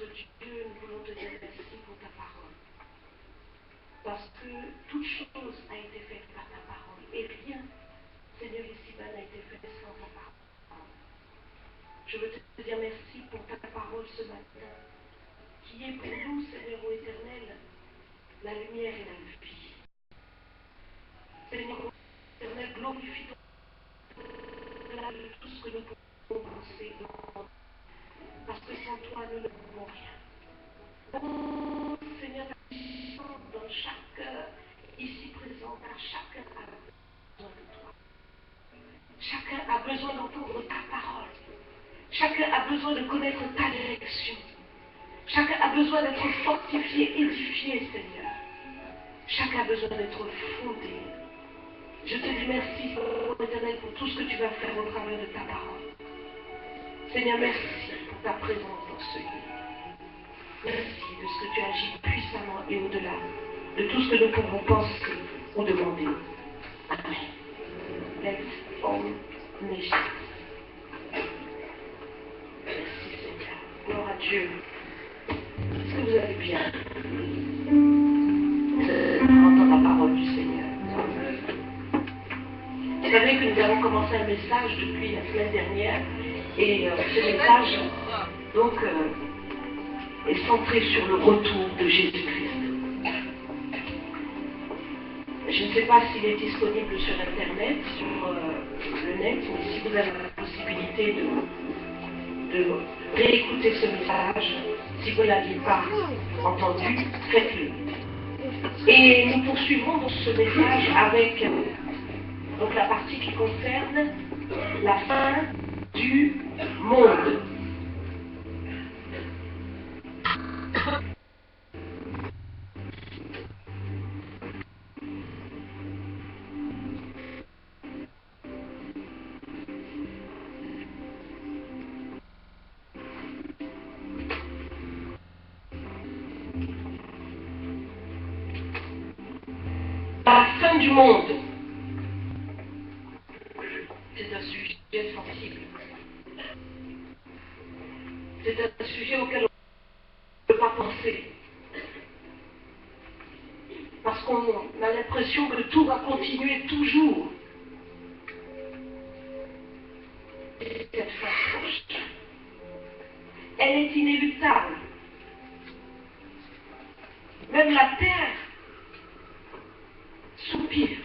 notre Dieu, nous voulons te dire merci pour ta parole. Parce que toute chose a été faite par ta parole. Et rien, Seigneur, ici-bas n'a été fait sans ta parole. Je veux te dire merci pour ta parole ce matin, qui est pour nous, Seigneur ô Éternel, la lumière et la vie. Seigneur ô Éternel, glorifie ton nom de tout ce que nous pouvons penser, parce que sans toi, nous ne pouvons rien. Oh, Seigneur, dans chaque cœur ici présent, car chacun a besoin de toi. Chacun a besoin d'entendre ta parole. Chacun a besoin de connaître ta direction. Chacun a besoin d'être fortifié, édifié, Seigneur. Chacun a besoin d'être fondé. Je te dis merci, Éternel, pour tout ce que tu vas faire au travers de ta parole. Seigneur, merci pour ta présence dans ce lieu. Merci de ce que tu agis puissamment et au-delà de tout ce que nous pouvons penser ou demander. Amen. Let's all nation. Merci Seigneur. Gloire à Dieu. Est-ce que vous allez bien? Vous allez entendre la parole du Seigneur. Vous savez que nous avons commencé un message depuis la semaine dernière et ce message donc est centré sur le retour de Jésus-Christ. Je ne sais pas s'il est disponible sur Internet, sur le net, mais si vous avez la possibilité de réécouter ce message, si vous ne l'aviez pas entendu, faites-le. Et nous poursuivons donc ce message avec donc, la partie qui concerne la fin du monde. La fin du monde. C'est un sujet sensible. C'est un sujet auquel on ne peut pas penser. Parce qu'on a l'impression que tout va continuer toujours. Et cette fin proche, elle est inéluctable. Même la terre soupire.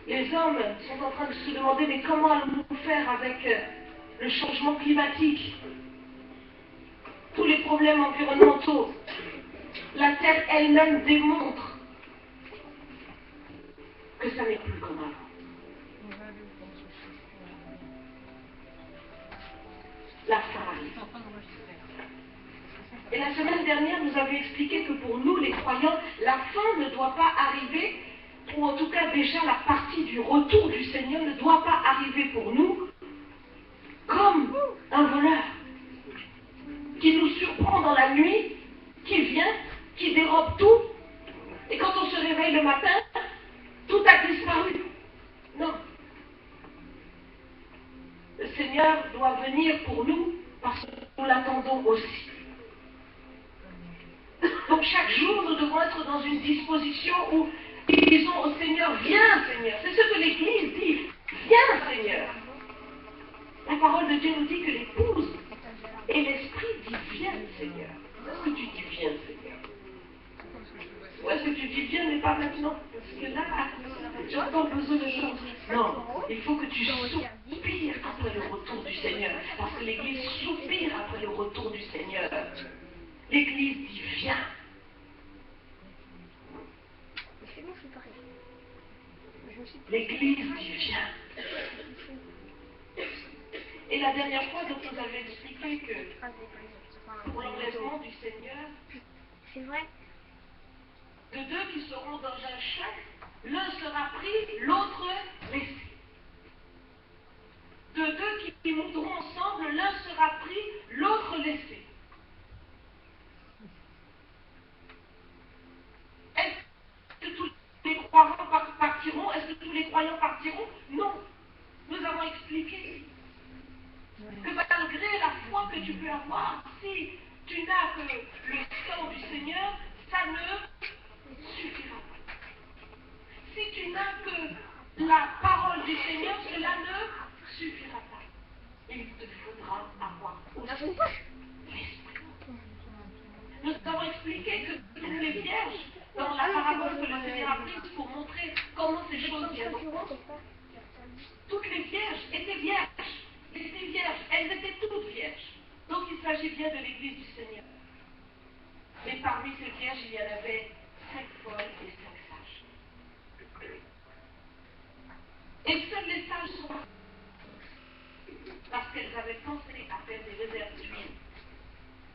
Les hommes sont en train de se demander mais comment allons-nous faire avec le changement climatique, tous les problèmes environnementaux. La terre elle-même démontre que ça n'est plus comme avant. La fin arrive. Et la semaine dernière, vous avez expliqué que pour nous, les croyants, la fin ne doit pas arriver, ou en tout cas déjà la partie du retour du Seigneur ne doit pas arriver pour nous comme un voleur qui nous surprend dans la nuit, qui vient, qui dérobe tout, et quand on se réveille le matin, tout a disparu. Non. Le Seigneur doit venir pour nous parce que nous l'attendons aussi. Donc chaque jour, nous devons être dans une disposition où nous disons au Seigneur, viens Seigneur. C'est ce que l'Église dit, viens Seigneur. La parole de Dieu nous dit que l'épouse et l'Esprit disent, viens Seigneur. Est-ce que tu dis viens Seigneur? Ou est-ce que tu dis viens mais pas maintenant? Parce que là, j'ai encore besoin de choses. Non, il faut que tu soupires après le retour du Seigneur. Parce que l'Église soupire après le retour du Seigneur. L'Église dit viens. L'Église dit viens. Et la dernière fois, donc, nous avons expliqué que pour l'enlèvement du Seigneur, c'est vrai. de deux qui seront dans un champ, l'un sera pris, l'autre laissé. De deux qui monteront ensemble, l'un sera pris, l'autre laissé. Est-ce que tous les croyants partiront? Est-ce que tous les croyants partiront? Non. Nous avons expliqué Que malgré la foi que tu peux avoir, si tu n'as que le sang du Seigneur, ça ne suffira pas. Si tu n'as que la parole du Seigneur, cela ne suffira pas. Il te faudra avoir aussi l'Esprit. Nous avons expliqué que toutes les vierges, dans la parabole que le Seigneur a prise pour montrer comment ces choses viendront, toutes les vierges étaient vierges. Elles étaient toutes vierges. Donc il s'agit bien de l'Église du Seigneur. Mais parmi ces vierges, il y en avait 5 folles et 5 sages. Et seuls les sages sont parce qu'elles avaient pensé à faire des réserves d'huile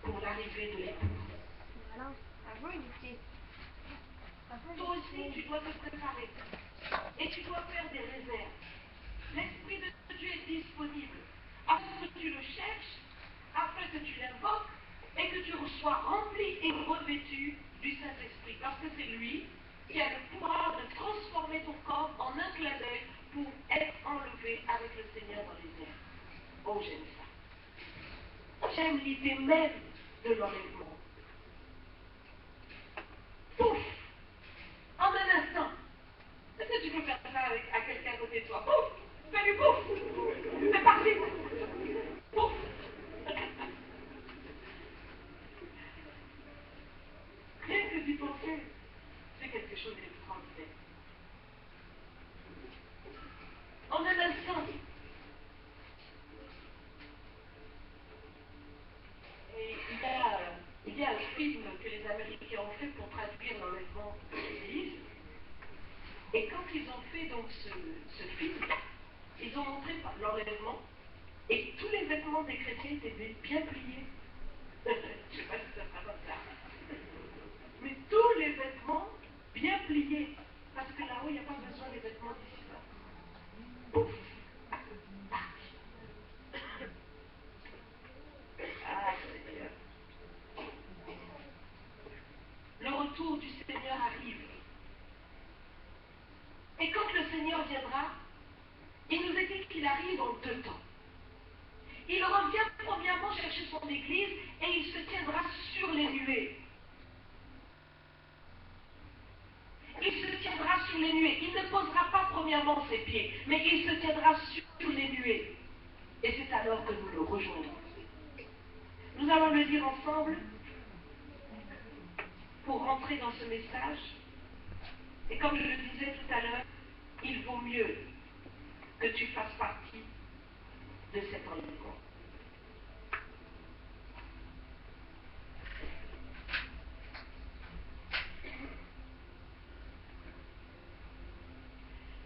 pour l'arrivée de l'épouse. Toi aussi, tu dois te préparer et tu dois faire des réserves. L'Esprit de Dieu est disponible afin que tu le cherches, afin que tu l'invoques et que tu sois rempli et revêtu du Saint-Esprit. Parce que c'est lui qui a le pouvoir de transformer ton corps en un clin d'œil pour être enlevé avec le Seigneur dans les airs. Oh, j'aime ça. J'aime l'idée même de l'enlèvement. Pouf! En un instant. Est-ce que tu peux faire ça à quelqu'un à côté de toi? Pouf! Fais du pouf! C'est parti! Pouf! Rien que d'y penser, c'est quelque chose d'extraordinaire. En un instant. Et il y a un film que les Américains ont fait pour traduire l'enlèvement de l'Église. Et quand ils ont fait donc ce film, ils ont montré l'enlèvement et tous les vêtements des chrétiens étaient bien pliés. Je ne sais pas si ça sera comme ça. Mais tous les vêtements bien pliés. Parce que là-haut, il n'y a pas besoin des vêtements d'ici-bas. Pouf! Ah, Seigneur. Le retour du Seigneur arrive. Et quand le Seigneur viendra, il nous est dit qu'il arrive en 2 temps. Il revient premièrement chercher son Église et il se tiendra sur les nuées. Il se tiendra sur les nuées. Il ne posera pas premièrement ses pieds, mais il se tiendra sur les nuées. Et c'est alors que nous le rejoindrons. Nous allons le dire ensemble pour rentrer dans ce message. Et comme je le disais tout à l'heure, il vaut mieux que tu fasses partie de cet enlèvement.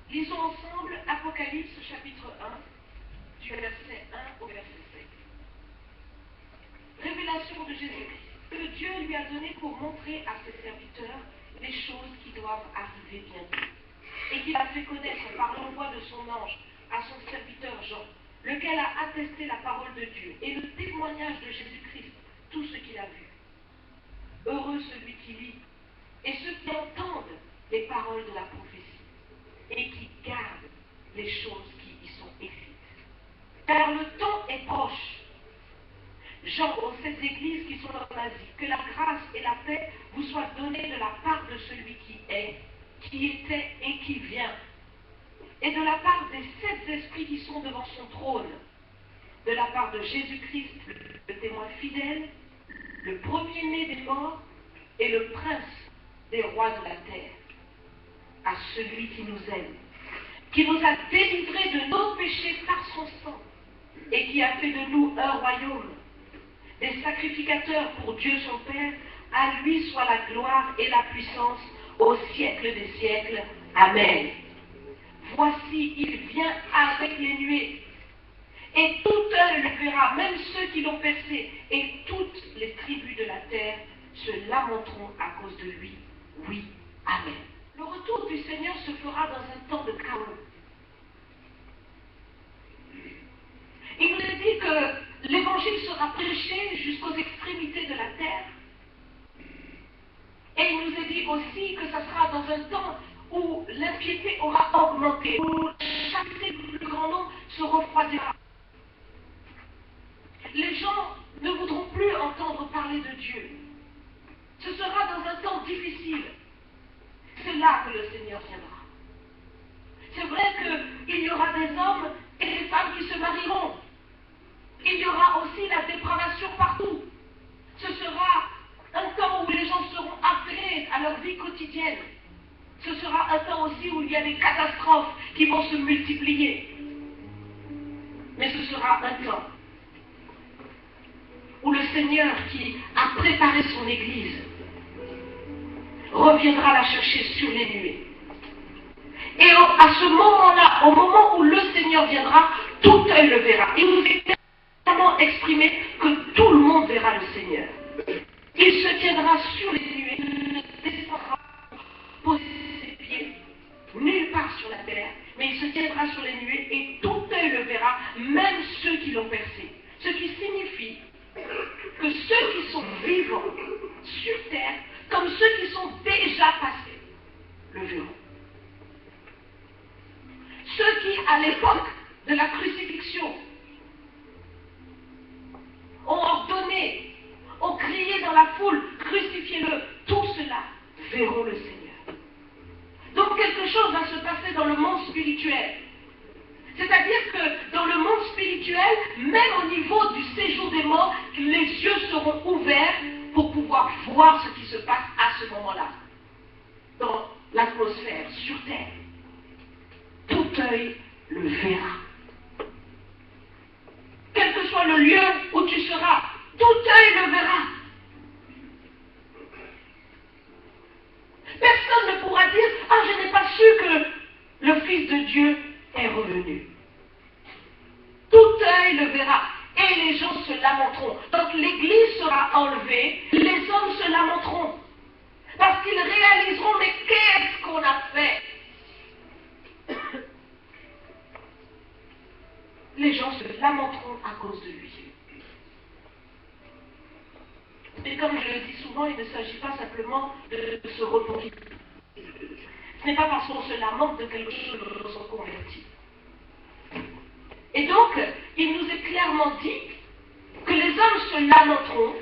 Lisons ensemble Apocalypse chapitre 1, du verset 1 au verset 7. Révélation de Jésus-Christ, que Dieu lui a donné pour montrer à ses serviteurs les choses qui doivent arriver bientôt. Et qu'il a fait connaître par l'envoi de son ange à son serviteur Jean, lequel a attesté la parole de Dieu et le témoignage de Jésus-Christ, tout ce qu'il a vu. Heureux celui qui lit et ceux qui entendent les paroles de la prophétie et qui gardent les choses qui y sont écrites. Car le temps est proche. Jean, aux 7 églises qui sont en Asie, que la grâce et la paix vous soient données de la part de celui qui est, qui était et qui vient, et de la part des 7 esprits qui sont devant son trône, de la part de Jésus-Christ, le témoin fidèle, le premier-né des morts et le prince des rois de la terre, à celui qui nous aime, qui nous a délivrés de nos péchés par son sang, et qui a fait de nous un royaume, des sacrificateurs pour Dieu son Père. À lui soit la gloire et la puissance au siècle des siècles. Amen. Voici, il vient avec les nuées, et tout œil le verra, même ceux qui l'ont percé, et toutes les tribus de la terre se lamenteront à cause de lui. Oui, amen. Le retour du Seigneur se fera dans un temps de chaos. Il nous a dit que l'évangile sera prêché jusqu'aux extrémités de la terre. Et il nous a dit aussi que ça sera dans un temps où l'impiété aura augmenté, où la charité du plus grand nombre se refroidira. Les gens ne voudront plus entendre parler de Dieu. Ce sera dans un temps difficile. C'est là que le Seigneur viendra. C'est vrai qu'il y aura des hommes et des femmes qui se marieront. Il y aura aussi la dépravation partout. Ce sera un temps où les gens seront affairés à leur vie quotidienne. Ce sera un temps aussi où il y a des catastrophes qui vont se multiplier. Mais ce sera un temps où le Seigneur qui a préparé son Église reviendra la chercher sur les nuées. Et à ce moment-là, au moment où le Seigneur viendra, tout œil le verra. Il nous est clairement exprimé que tout le monde verra le Seigneur. Il se tiendra sur les nuées, il ne descendra poser ses pieds nulle part sur la terre, mais il se tiendra sur les nuées et tout œil le verra, même ceux qui l'ont percé. Ce qui signifie que ceux qui sont vivants sur terre, comme ceux qui sont déjà passés, le verront. Ceux qui, à l'époque de la crucifixion, ont ordonné, ont crié dans la foule, crucifiez-le, tout cela verront le Seigneur. Donc quelque chose va se passer dans le monde spirituel. C'est-à-dire que dans le monde spirituel, même au niveau du séjour des morts, les yeux seront ouverts pour pouvoir voir ce qui se passe à ce moment-là, dans l'atmosphère, sur terre. Tout œil le verra. Quel que soit le lieu où tu seras, tout œil le verra. Personne ne pourra dire « Ah, je n'ai pas su que le Fils de Dieu est revenu. » Tout œil le verra. Et les gens se lamenteront. Donc l'Église sera enlevée, les hommes se lamenteront. Parce qu'ils réaliseront « Mais qu'est-ce qu'on a fait ?» Les gens se lamenteront à cause de lui. Et comme je le dis souvent, il ne s'agit pas simplement de se repentir. Ce n'est pas parce qu'on se lamente de quelque chose qu'on se convertit. Et donc, il nous est clairement dit que les hommes se lamenteront,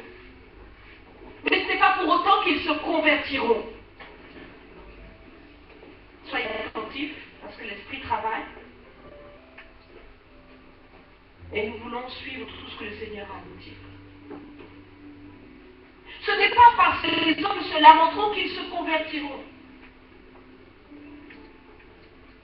mais ce n'est pas pour autant qu'ils se convertiront. Soyez attentifs, parce que l'Esprit travaille. Et nous voulons suivre tout ce que le Seigneur a à nous dire. Ce n'est pas parce que les hommes se lamenteront qu'ils se convertiront.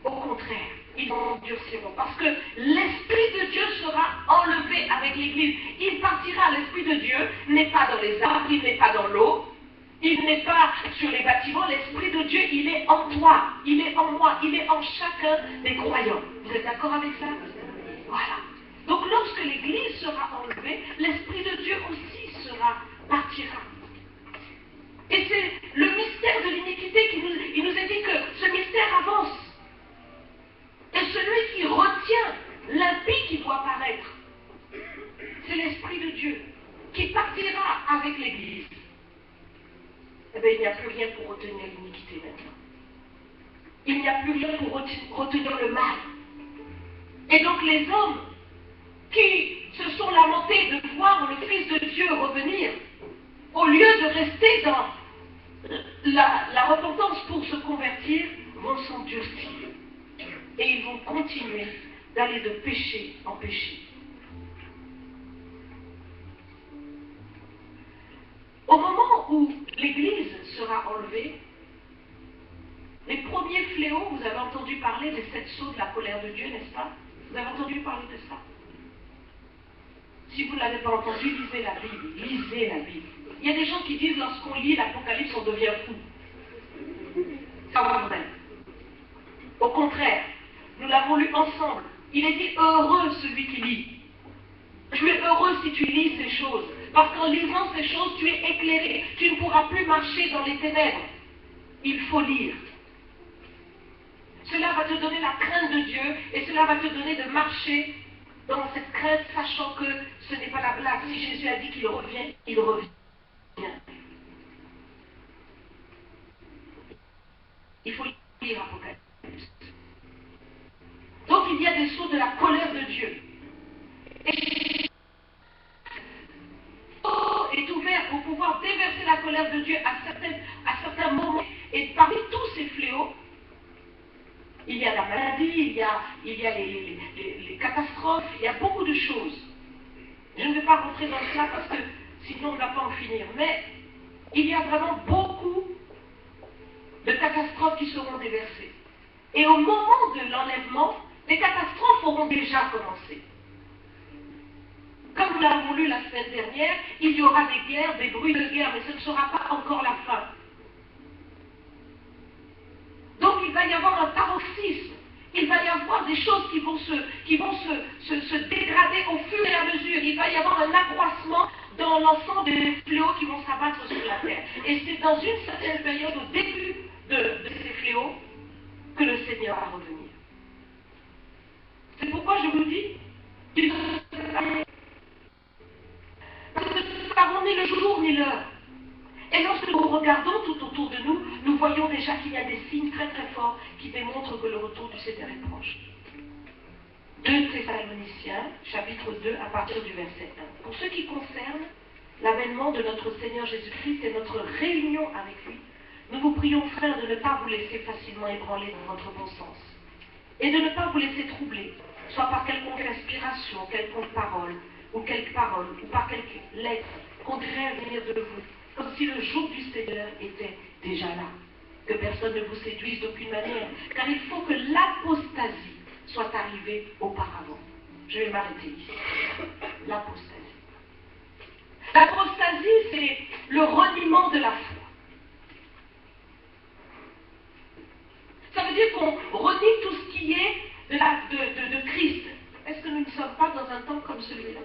Au contraire, ils endurciront. Parce que l'Esprit de Dieu sera enlevé avec l'Église. Il partira, l'Esprit de Dieu n'est pas dans les arbres, il n'est pas dans l'eau, il n'est pas sur les bâtiments. L'Esprit de Dieu, il est en toi, il est en moi, il est en chacun des croyants. Vous êtes d'accord avec ça? Voilà. Donc lorsque l'Église sera enlevée, l'Esprit de Dieu aussi partira. Et c'est le mystère de l'iniquité il nous a dit que ce mystère avance. Et celui qui retient l'impie qui doit paraître, c'est l'Esprit de Dieu qui partira avec l'Église. Eh bien, il n'y a plus rien pour retenir l'iniquité maintenant. Il n'y a plus rien pour retenir le mal. Et donc les hommes qui se sont lamentés de voir le Fils de Dieu revenir, au lieu de rester dans la repentance pour se convertir, vont s'endurcir. Et ils vont continuer d'aller de péché en péché. Au moment où l'Église sera enlevée, les premiers fléaux, vous avez entendu parler des 7 sceaux de la colère de Dieu, n'est-ce pas? Vous avez entendu parler de ça? Si vous ne l'avez pas entendu, lisez la Bible. Lisez la Bible. Il y a des gens qui disent lorsqu'on lit l'Apocalypse, on devient fou. Ça va vrai. Au contraire, nous l'avons lu ensemble. Il est dit heureux celui qui lit. Tu es heureux si tu lis ces choses. Parce qu'en lisant ces choses, tu es éclairé. Tu ne pourras plus marcher dans les ténèbres. Il faut lire. Cela va te donner la crainte de Dieu et cela va te donner de marcher dans cette crainte, sachant que ce n'est pas la blague. Si Jésus a dit qu'il revient, il revient. Il faut lire Apocalypse. Donc il y a des sceaux de la colère de Dieu. Et maladies, il y a les catastrophes, il y a beaucoup de choses. Je ne vais pas rentrer dans cela parce que sinon on ne va pas en finir. Mais il y a vraiment beaucoup de catastrophes qui seront déversées. Et au moment de l'enlèvement, les catastrophes auront déjà commencé. Comme nous l'avons lu la semaine dernière, il y aura des guerres, des bruits de guerre, mais ce ne sera pas encore la fin. Donc il va y avoir un paroxysme, il va y avoir des choses qui vont se dégrader au fur et à mesure, il va y avoir un accroissement dans l'ensemble des fléaux qui vont s'abattre sur la terre. Et c'est dans une certaine période, au début de ces fléaux, que le Seigneur va revenir. C'est pourquoi je vous dis, parce que nous ne savons ni le jour ni l'heure. Et lorsque nous regardons tout autour de nous, nous voyons déjà qu'il y a des signes très très forts qui démontrent que le retour du Seigneur est proche. 2 Thessaloniciens, chapitre 2, à partir du verset 1. Pour ce qui concerne l'avènement de notre Seigneur Jésus-Christ et notre réunion avec lui, nous vous prions, frères, de ne pas vous laisser facilement ébranler dans votre bon sens, et de ne pas vous laisser troubler, soit par quelconque inspiration, quelconque parole, ou par quelque lettre qu'on dirait venir de vous, comme si le jour du Seigneur était déjà là. Que personne ne vous séduise d'aucune manière, car il faut que l'apostasie soit arrivée auparavant. Je vais m'arrêter ici. L'apostasie. L'apostasie, c'est le reniement de la foi. Ça veut dire qu'on renie tout ce qui est de Christ. Est-ce que nous ne sommes pas dans un temps comme celui-là?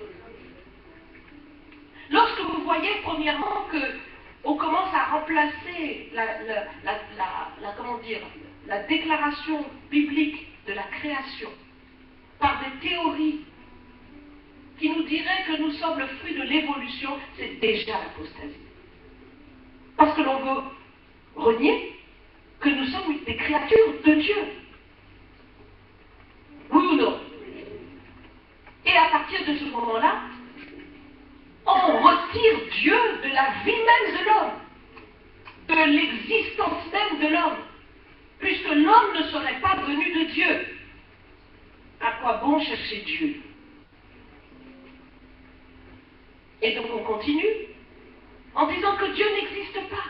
Lorsque vous voyez premièrement qu'on commence à remplacer la déclaration biblique de la création par des théories qui nous diraient que nous sommes le fruit de l'évolution, c'est déjà l'apostasie. Parce que l'on veut renier que nous sommes des créatures de Dieu. Oui ou non? Et à partir de ce moment-là, on retire Dieu de la vie même de l'homme, de l'existence même de l'homme, puisque l'homme ne serait pas venu de Dieu. À quoi bon chercher Dieu? Et donc on continue en disant que Dieu n'existe pas.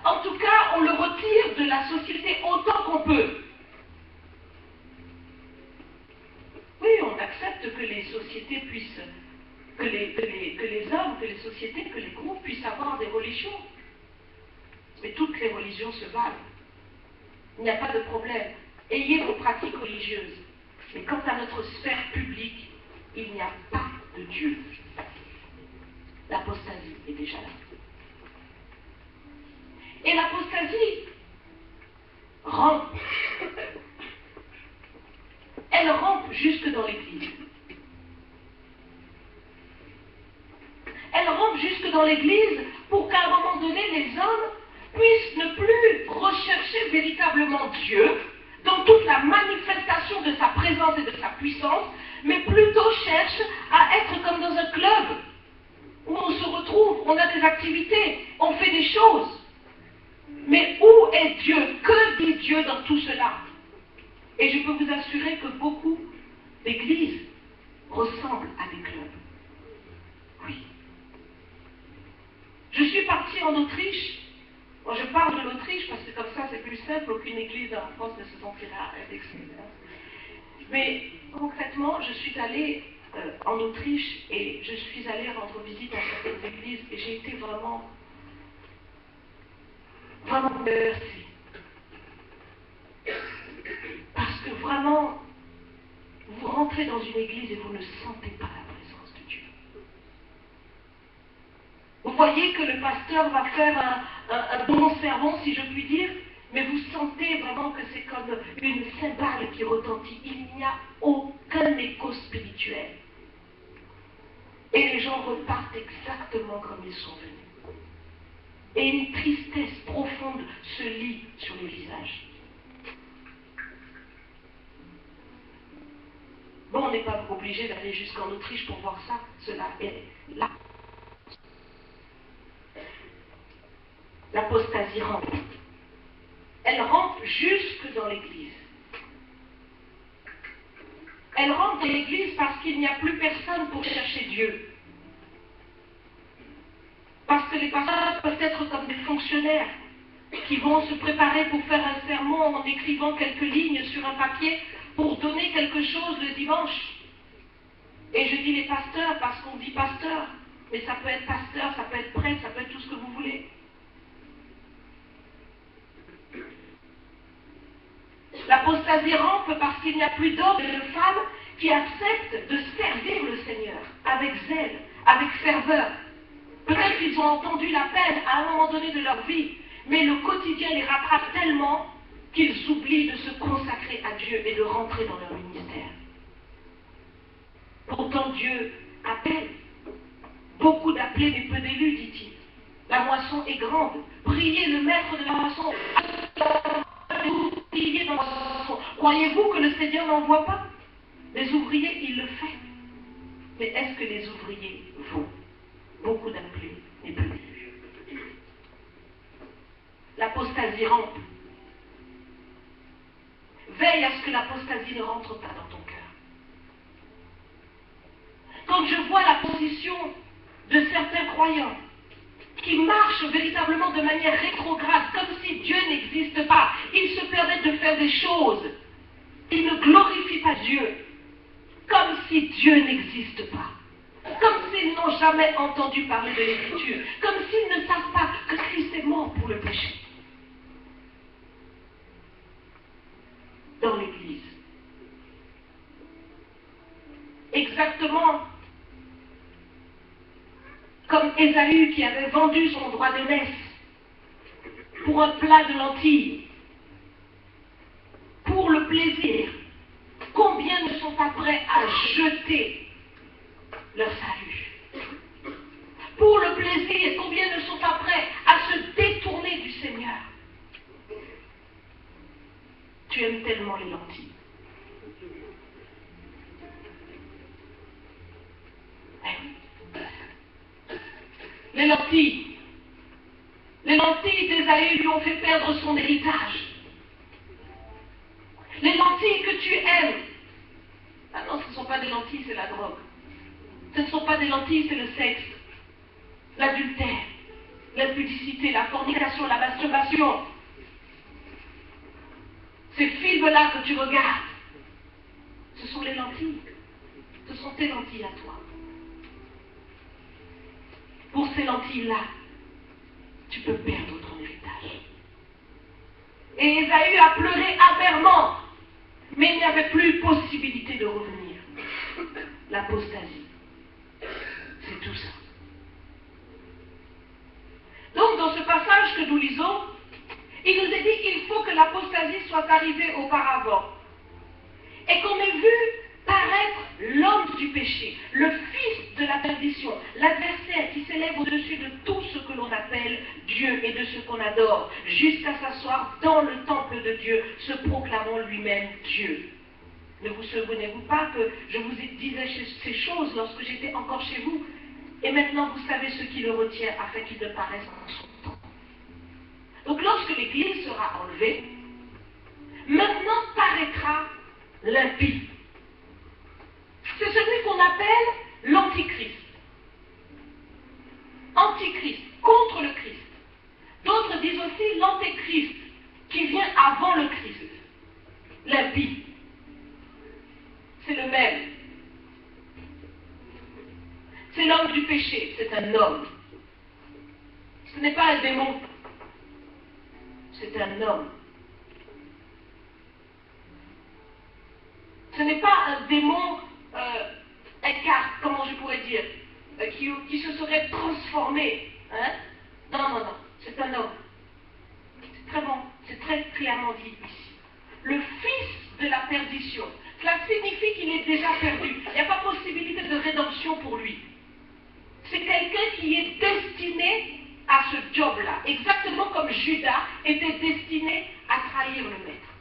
En tout cas, on le retire de la société autant qu'on peut. Oui, on accepte que les sociétés puissent, que les hommes, que les sociétés, que les groupes puissent avoir des religions. Mais toutes les religions se valent. Il n'y a pas de problème. Ayez vos pratiques religieuses. Mais quant à notre sphère publique, il n'y a pas de Dieu. L'apostasie est déjà là. Et l'apostasie rampe. Elle rampe jusque dans l'Église. Elle rampe jusque dans l'Église pour qu'à un moment donné, les hommes puissent ne plus rechercher véritablement Dieu dans toute la manifestation de sa présence et de sa puissance, mais plutôt cherchent à être comme dans un club où on se retrouve, on a des activités, on fait des choses. Mais où est Dieu? Que dit Dieu dans tout cela? Et je peux vous assurer que beaucoup d'églises ressemblent à des clubs. Oui. Je suis partie en Autriche. Moi, je parle de l'Autriche parce que comme ça, c'est plus simple. Aucune église en France ne se sentira indexée. Mais concrètement, je suis allée en Autriche et je suis allée rendre visite à certaines églises et j'ai été vraiment merci. Parce que vraiment, vous rentrez dans une église et vous ne sentez pas la présence de Dieu. Vous voyez que le pasteur va faire un bon sermon, si je puis dire, mais vous sentez vraiment que c'est comme une cymbale qui retentit. Il n'y a aucun écho spirituel. Et les gens repartent exactement comme ils sont venus. Et une tristesse profonde se lit sur les visages. Bon, on n'est pas obligé d'aller jusqu'en Autriche pour voir ça. Cela est là. L'apostasie rampe. Elle rampe jusque dans l'Église. Elle rentre dans l'Église parce qu'il n'y a plus personne pour chercher Dieu. Parce que les pasteurs peuvent être comme des fonctionnaires qui vont se préparer pour faire un sermon en écrivant quelques lignes sur un papier pour donner quelque chose le dimanche. Et je dis les pasteurs parce qu'on dit pasteur, mais ça peut être pasteur, ça peut être prêtre, ça peut être tout ce que vous voulez. L'apostasie rampe parce qu'il n'y a plus d'hommes et de femmes qui acceptent de servir le Seigneur avec zèle, avec ferveur. Peut-être qu'ils ont entendu l'appel à un moment donné de leur vie, mais le quotidien les rattrape tellement qu'ils oublient de se consacrer à Dieu et de rentrer dans leur ministère. Pourtant Dieu appelle. Beaucoup d'appelés mais peu d'élus, dit-il. La moisson est grande. Priez le maître de la moisson. Priez dans la moisson. Croyez-vous que le Seigneur n'envoie pas? Les ouvriers, il le fait. Mais est-ce que les ouvriers vont? Beaucoup d'appelés mais peu d'élus. L'apostasie rampe. Veille à ce que l'apostasie ne rentre pas dans ton cœur. Quand je vois la position de certains croyants qui marchent véritablement de manière rétrograde, comme si Dieu n'existe pas, ils se permettent de faire des choses, ils ne glorifient pas Dieu, comme si Dieu n'existe pas, comme s'ils n'ont jamais entendu parler de l'Écriture, comme s'ils ne savent pas que Christ est mort pour le péché. Dans l'Église. Exactement comme Ésaü qui avait vendu son droit d'aînesse pour un plat de lentilles, pour le plaisir. Combien ne sont pas prêts à jeter leur salut? Pour le plaisir, combien ne sont pas prêts à se détourner du Seigneur? Tu aimes tellement les lentilles. Les lentilles. Les lentilles d'Ésaü lui ont fait perdre son héritage. Les lentilles que tu aimes. Ah non, ce ne sont pas des lentilles, c'est la drogue. Ce ne sont pas des lentilles, c'est le sexe, l'adultère, l'impudicité, la fornication, la masturbation. Ces films-là que tu regardes, ce sont les lentilles. Ce sont tes lentilles à toi. Pour ces lentilles-là, tu peux perdre ton héritage. Et Ésaü a pleuré amèrement, mais il n'y avait plus possibilité de revenir. L'apostasie, c'est tout ça. Donc dans ce passage que nous lisons, il nous est dit qu'il faut que l'apostasie soit arrivée auparavant. Et qu'on ait vu paraître l'homme du péché, le fils de la perdition, l'adversaire qui s'élève au-dessus de tout ce que l'on appelle Dieu et de ce qu'on adore, jusqu'à s'asseoir dans le temple de Dieu, se proclamant lui-même Dieu. Ne vous souvenez-vous pas que je vous disais ces choses lorsque j'étais encore chez vous, et maintenant vous savez ce qui le retient afin qu'il ne paraisse en son temps. Donc lorsque l'Église sera enlevée, maintenant paraîtra l'impie. C'est celui qu'on appelle l'Antichrist. Antichrist, contre le Christ. D'autres disent aussi l'Antéchrist, qui vient avant le Christ. L'impie. C'est le même. C'est l'homme du péché, c'est un homme. Ce n'est pas un démon, c'est un homme. Ce n'est pas un démon incarné, comment je pourrais dire, qui se serait transformé. Hein? Non, non, non, c'est un homme. C'est très bon, c'est très clairement dit ici. Le fils de la perdition. Cela signifie qu'il est déjà perdu. Il n'y a pas possibilité de rédemption pour lui. C'est quelqu'un qui est destiné à ce job-là, exactement comme Judas était destiné à trahir le maître.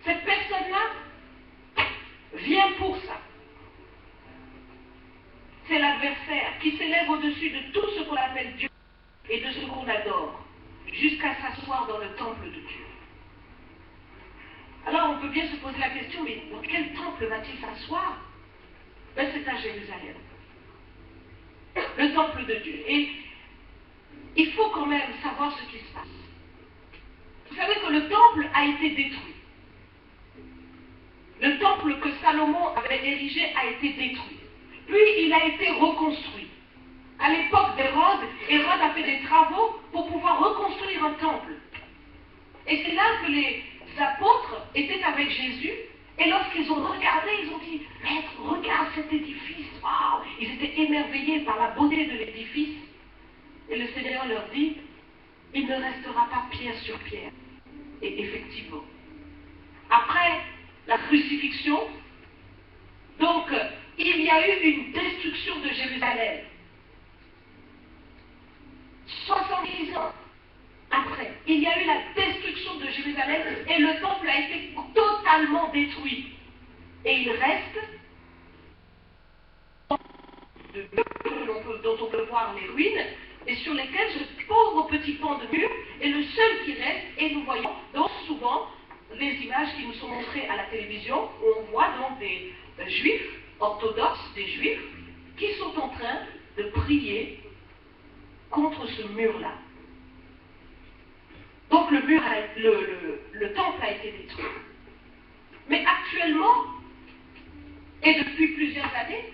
Cette personne-là vient pour ça. C'est l'adversaire qui s'élève au-dessus de tout ce qu'on appelle Dieu et de ce qu'on adore, jusqu'à s'asseoir dans le temple de Dieu. Alors on peut bien se poser la question, mais dans quel temple va-t-il s'asseoir? Ben, c'est à Jérusalem, le temple de Dieu. Et il faut quand même savoir ce qui se passe. Vous savez que le temple a été détruit. Le temple que Salomon avait érigé a été détruit. Puis il a été reconstruit. À l'époque d'Hérode, Hérode a fait des travaux pour pouvoir reconstruire un temple. Et c'est là que les apôtres étaient avec Jésus, et lorsqu'ils ont regardé, ils ont dit, Maître, regarde cet édifice, waouh! Ils étaient émerveillés par la beauté de l'édifice. Et le Seigneur leur dit, il ne restera pas pierre sur pierre. Et effectivement, après la crucifixion, donc il y a eu une destruction de Jérusalem. 70 ans après, il y a eu la destruction de Jérusalem et le temple a été totalement détruit. Et il reste dont on peut voir les ruines et sur lesquelles ce pauvre petit pan de mur est le seul qui reste, et nous voyons donc souvent les images qui nous sont montrées à la télévision où on voit donc des juifs orthodoxes, des juifs qui sont en train de prier contre ce mur-là. Donc le temple a été détruit. Mais actuellement, et depuis plusieurs années,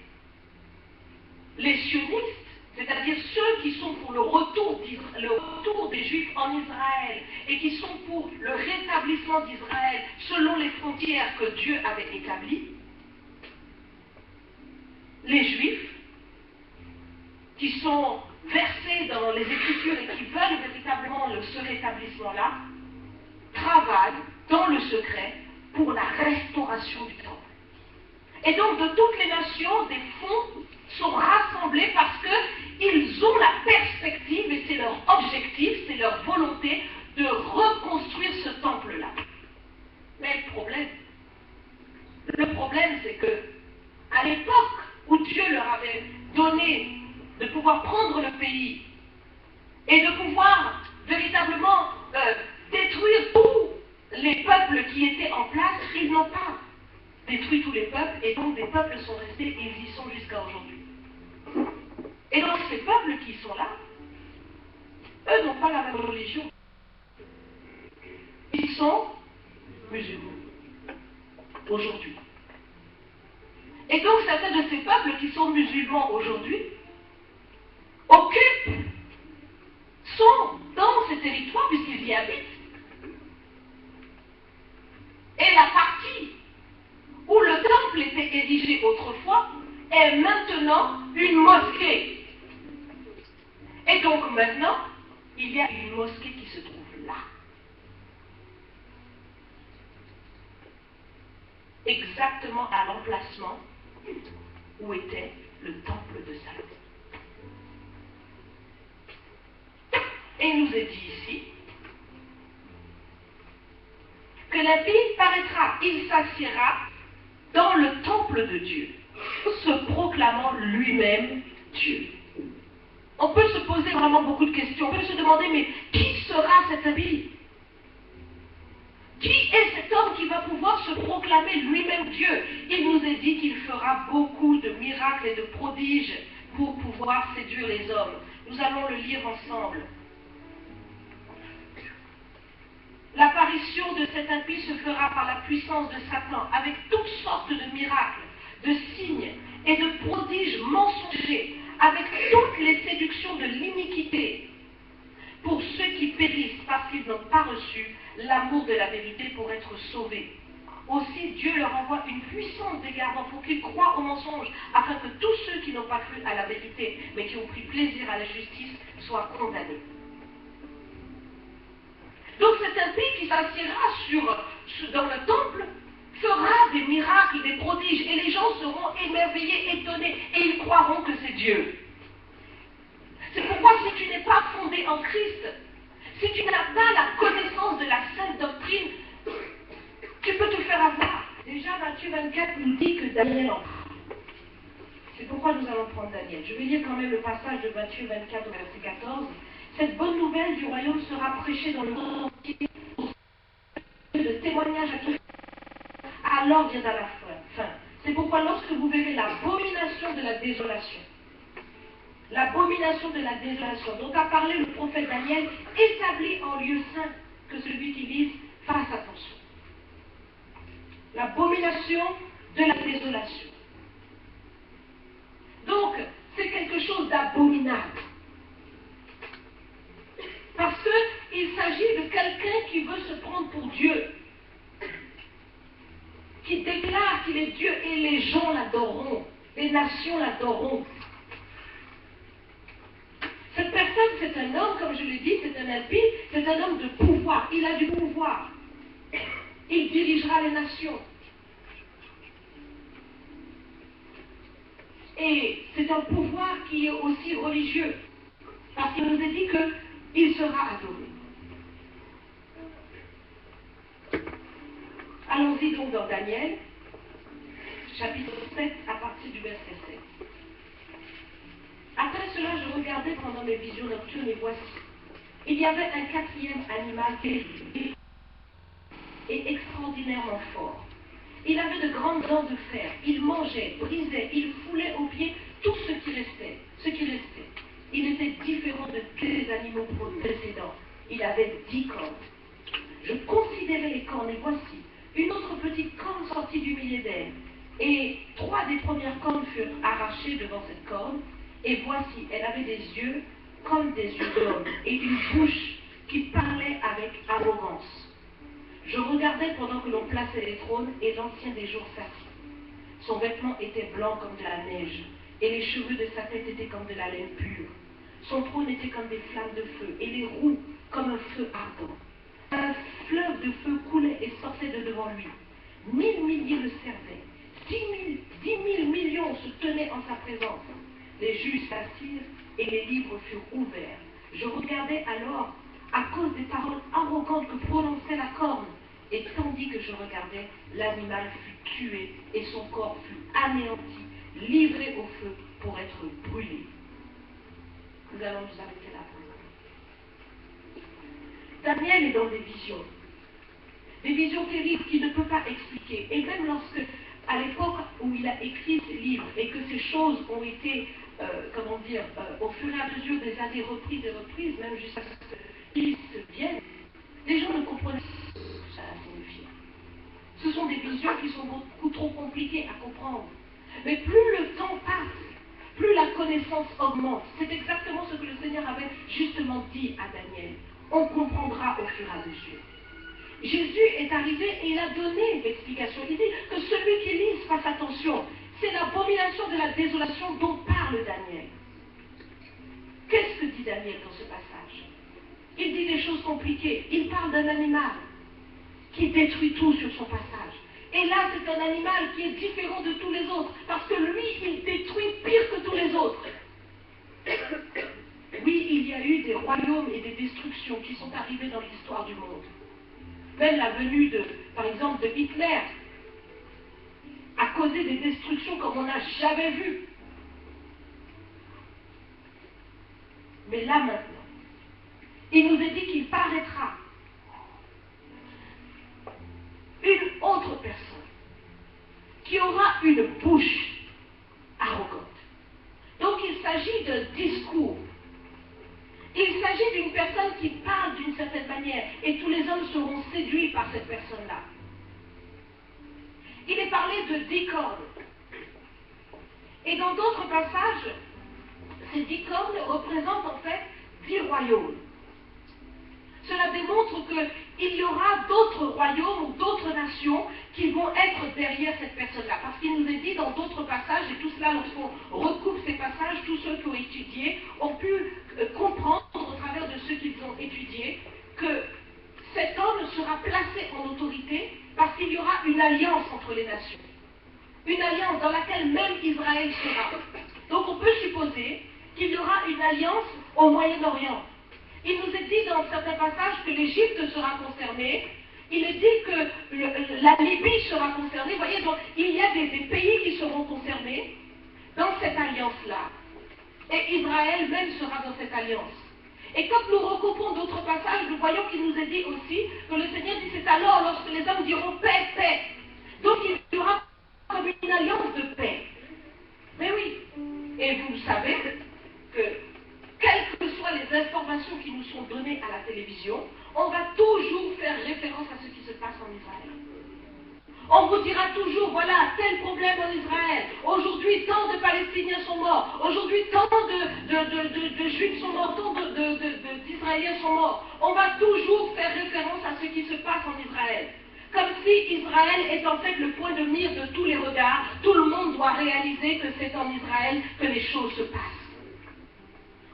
les sionistes, c'est-à-dire ceux qui sont pour le retour des Juifs en Israël et qui sont pour le rétablissement d'Israël selon les frontières que Dieu avait établies, les Juifs qui sont versés dans les Écritures et qui veulent véritablement ce rétablissement-là, travaillent dans le secret pour la restauration du temple. Et donc de toutes les nations, des fonds sont rassemblés parce qu'ils ont la perspective, et c'est leur objectif, c'est leur volonté, de reconstruire ce temple-là. Mais le problème c'est que, à l'époque où Dieu leur avait donné de pouvoir prendre le pays et de pouvoir véritablement détruire tous les peuples qui étaient en place, ils n'ont pas détruit tous les peuples, et donc des peuples sont restés et ils y sont jusqu'à aujourd'hui. Et donc ces peuples qui sont là, eux n'ont pas la même religion. Ils sont musulmans aujourd'hui. Et donc certains de ces peuples qui sont musulmans aujourd'hui sont dans ces territoires puisqu'ils y habitent. Et la partie où le temple était érigé autrefois est maintenant une mosquée. Et donc maintenant, il y a une mosquée qui se trouve là. Exactement à l'emplacement où était le temple de Salomon. Et il nous est dit ici que l'impie paraîtra, il s'assiera dans le temple de Dieu, se proclamant lui-même Dieu. On peut se poser vraiment beaucoup de questions. On peut se demander, mais qui sera cet impie? Qui est cet homme qui va pouvoir se proclamer lui-même Dieu? Il nous est dit qu'il fera beaucoup de miracles et de prodiges pour pouvoir séduire les hommes. Nous allons le lire ensemble. L'apparition de cet impie se fera par la puissance de Satan, avec toutes sortes de miracles, de signes et de prodiges mensongers, avec toutes les séductions de l'iniquité, pour ceux qui périssent parce qu'ils n'ont pas reçu l'amour de la vérité pour être sauvés. Aussi, Dieu leur envoie une puissance dégardant pour qu'ils croient au mensonge, afin que tous ceux qui n'ont pas cru à la vérité, mais qui ont pris plaisir à la justice, soient condamnés. Donc cet impie qui s'assiera dans le temple fera des miracles, des prodiges, et les gens seront émerveillés, étonnés, et ils croiront que c'est Dieu. C'est pourquoi si tu n'es pas fondé en Christ, si tu n'as pas la connaissance de la sainte doctrine, tu peux te faire avoir. Déjà Matthieu 24 nous dit que Daniel en parle. C'est pourquoi nous allons prendre Daniel. Je vais lire quand même le passage de Matthieu 24 au verset 14. Cette bonne nouvelle du royaume sera prêchée dans le monde entier, de témoignage à tous. Alors viendra la fin. C'est pourquoi lorsque vous verrez l'abomination de la désolation dont a parlé le prophète Daniel, établi en lieu saint, que celui qui lise fasse attention. L'abomination de la désolation. Donc, c'est quelque chose d'abominable. Parce qu'il s'agit de quelqu'un qui veut se prendre pour Dieu, qui déclare qu'il est Dieu et les gens l'adoreront, les nations l'adoreront. Cette personne, c'est un homme, comme je l'ai dit, c'est un impie, c'est un homme de pouvoir. Il a du pouvoir. Il dirigera les nations. Et c'est un pouvoir qui est aussi religieux, parce qu'il nous est dit qu'il sera adoré. Allons-y donc dans Daniel, chapitre 7, à partir du verset 7. Après cela, je regardais pendant mes visions nocturnes, et voici, il y avait un quatrième animal terrible et extraordinairement fort. Il avait de grandes dents de fer. Il mangeait, brisait, il foulait aux pieds tout ce qui restait. Il était différent de tous les animaux précédents. Il avait 10 cornes. Je considérais les cornes, et voici, une autre petite corne sortie du milieu d'elle. Et 3 des premières cornes furent arrachées devant cette corne. Et voici, elle avait des yeux comme des yeux d'homme, et une bouche qui parlait avec arrogance. Je regardais pendant que l'on plaçait les trônes, et l'ancien des jours s'assit. Son vêtement était blanc comme de la neige, et les cheveux de sa tête étaient comme de la laine pure. Son trône était comme des flammes de feu, et les roues comme un feu ardent. Un fleuve de feu coulait et sortait de devant lui. 1000 milliers le servaient. 10 000 millions se tenaient en sa présence. Les juges s'assirent, et les livres furent ouverts. Je regardais alors à cause des paroles arrogantes que prononçait la corne. Et tandis que je regardais, l'animal fut tué et son corps fut anéanti, livré au feu pour être brûlé. Nous allons nous arrêter là pour le moment. Daniel est dans des visions terribles qu'il ne peut pas expliquer. Et même lorsque, à l'époque où il a écrit ses livres et que ces choses ont été, au fur et à mesure des années reprises, même jusqu'à ce qu'ils se viennent, les gens ne comprenaient pas ce que ça signifie. Ce sont des visions qui sont beaucoup trop compliquées à comprendre. Mais plus le temps passe, plus la connaissance augmente. C'est exactement ce que le Seigneur avait justement dit à Daniel. On comprendra au fur et à mesure. Jésus est arrivé et il a donné l'explication. Il dit que celui qui lit fasse attention. C'est l'abomination de la désolation dont parle Daniel. Qu'est-ce que dit Daniel dans ce passage? Il dit des choses compliquées. Il parle d'un animal qui détruit tout sur son passage. Et là, c'est un animal qui est différent de tous les autres, parce que lui, il détruit pire que tous les autres. Oui, il y a eu des royaumes et des destructions qui sont arrivées dans l'histoire du monde. Même la venue, par exemple, de Hitler a causé des destructions comme on n'a jamais vu. Mais là maintenant, il nous est dit qu'il paraîtra une autre personne qui aura une bouche arrogante. Donc il s'agit d'un discours. Il s'agit d'une personne qui parle d'une certaine manière et tous les hommes seront séduits par cette personne-là. Il est parlé de 10 cornes. Et dans d'autres passages, ces 10 cornes représentent en fait 10 royaumes. Cela démontre qu'il y aura d'autres royaumes ou d'autres nations qui vont être derrière cette personne-là. Parce qu'il nous est dit dans d'autres passages, et tout cela, lorsqu'on recoupe ces passages, tous ceux qui ont étudié ont pu comprendre au travers de ceux qu'ils ont étudiés que cet homme sera placé en autorité parce qu'il y aura une alliance entre les nations. Une alliance dans laquelle même Israël sera. Donc on peut supposer qu'il y aura une alliance au Moyen-Orient. Il nous est dit dans certains passages que l'Égypte sera concernée. Il est dit que la Libye sera concernée. Vous voyez, donc il y a des pays qui seront concernés dans cette alliance-là. Et Israël même sera dans cette alliance. Et quand nous recoupons d'autres passages, nous voyons qu'il nous est dit aussi que le Seigneur dit c'est alors lorsque les hommes diront paix, paix. Donc il y aura comme une alliance de paix. Mais oui, et vous savez que quelles que soient les informations qui nous sont données à la télévision, on va toujours faire référence à ce qui se passe en Israël. On vous dira toujours, voilà, tel problème en Israël. Aujourd'hui, tant de Palestiniens sont morts. Aujourd'hui, tant de Juifs sont morts, tant d'Israéliens sont morts. On va toujours faire référence à ce qui se passe en Israël. Comme si Israël est en fait le point de mire de tous les regards. Tout le monde doit réaliser que c'est en Israël que les choses se passent.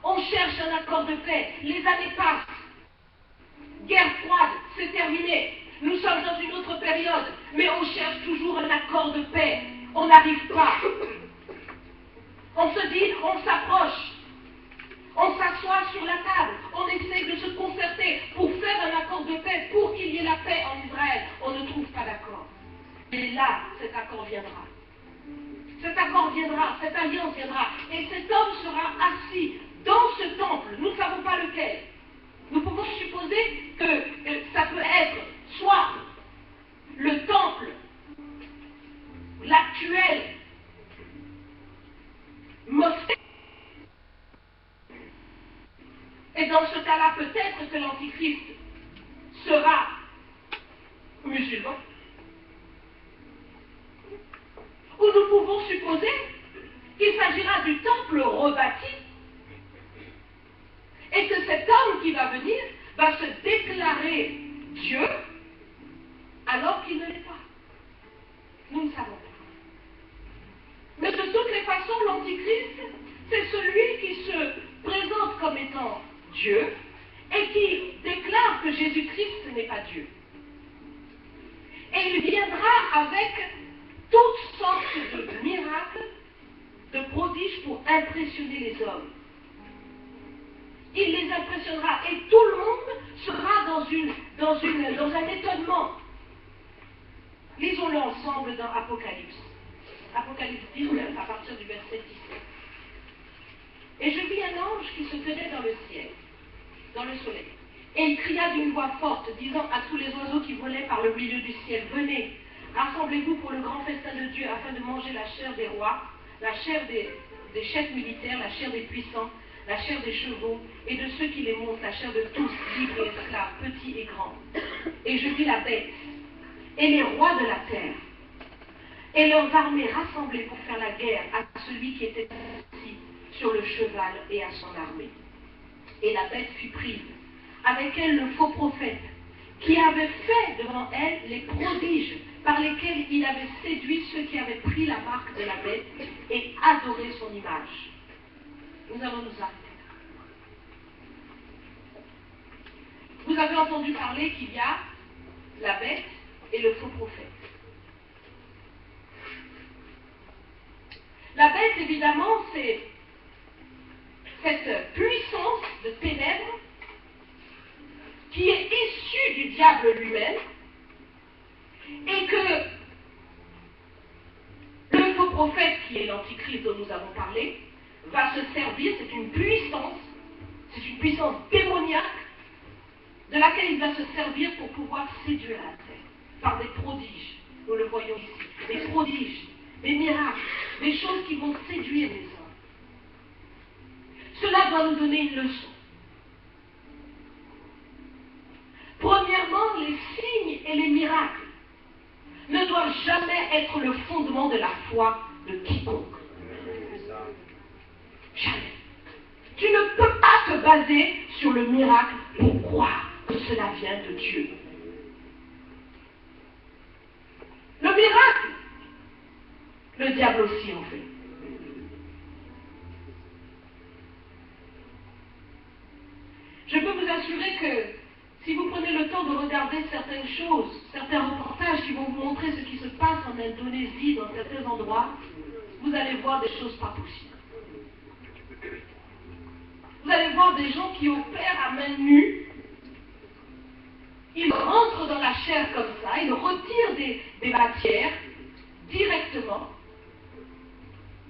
On cherche un accord de paix. Les années passent. Guerre froide, c'est terminé. Nous sommes dans une autre période, mais on cherche toujours un accord de paix. On n'arrive pas. On se dit, on s'approche. On s'assoit sur la table. On essaie de se concerter pour faire un accord de paix, pour qu'il y ait la paix en Israël. On ne trouve pas d'accord. Et là, cet accord viendra. Cet accord viendra, cette alliance viendra. Et cet homme sera assis dans ce temple. Nous ne savons pas lequel. Nous pouvons supposer que ça peut être soit le temple, l'actuel mosquée. Et dans ce cas-là, peut-être que l'Antichrist sera musulman. Ou nous pouvons supposer qu'il s'agira du temple rebâti et que cet homme qui va venir va se déclarer Dieu alors qu'il ne l'est pas. Nous ne savons pas. Mais de toutes les façons, l'Antichrist, c'est celui qui se présente comme étant Dieu et qui déclare que Jésus-Christ n'est pas Dieu. Et il viendra avec toutes sortes de miracles, de prodiges pour impressionner les hommes. Il les impressionnera et tout le monde sera dans un étonnement. Lisons-le ensemble dans Apocalypse. Apocalypse 19 à partir du verset 17. Et je vis un ange qui se tenait dans le ciel, dans le soleil. Et il cria d'une voix forte, disant à tous les oiseaux qui volaient par le milieu du ciel, venez, rassemblez-vous pour le grand festin de Dieu afin de manger la chair des rois, la chair des chefs militaires, la chair des puissants, la chair des chevaux et de ceux qui les montent, la chair de tous, libres et esclaves, petits et grands. Et je vis la bête et les rois de la terre et leurs armées rassemblées pour faire la guerre à celui qui était assis sur le cheval et à son armée. Et la bête fut prise, avec elle le faux prophète, qui avait fait devant elle les prodiges par lesquels il avait séduit ceux qui avaient pris la marque de la bête et adoré son image. Nous allons nous arrêter. Vous avez entendu parler qu'il y a la bête et le faux prophète. La bête, évidemment, c'est cette puissance de ténèbres qui est issue du diable lui-même et que le faux prophète, qui est l'antichrist dont nous avons parlé, va se servir, c'est une puissance démoniaque de laquelle il va se servir pour pouvoir séduire la terre par des prodiges. Nous le voyons ici, des prodiges, des miracles, des choses qui vont séduire les hommes. Cela doit nous donner une leçon. Premièrement, les signes et les miracles ne doivent jamais être le fondement de la foi de quiconque. Jamais. Tu ne peux pas te baser sur le miracle pour croire que cela vient de Dieu. Le miracle, le diable aussi en fait. Je peux vous assurer que si vous prenez le temps de regarder certaines choses, certains reportages qui vont vous montrer ce qui se passe en Indonésie, dans certains endroits, vous allez voir des choses pas possibles. Vous allez voir des gens qui opèrent à main nue. Ils rentrent dans la chair comme ça, ils retirent des matières directement.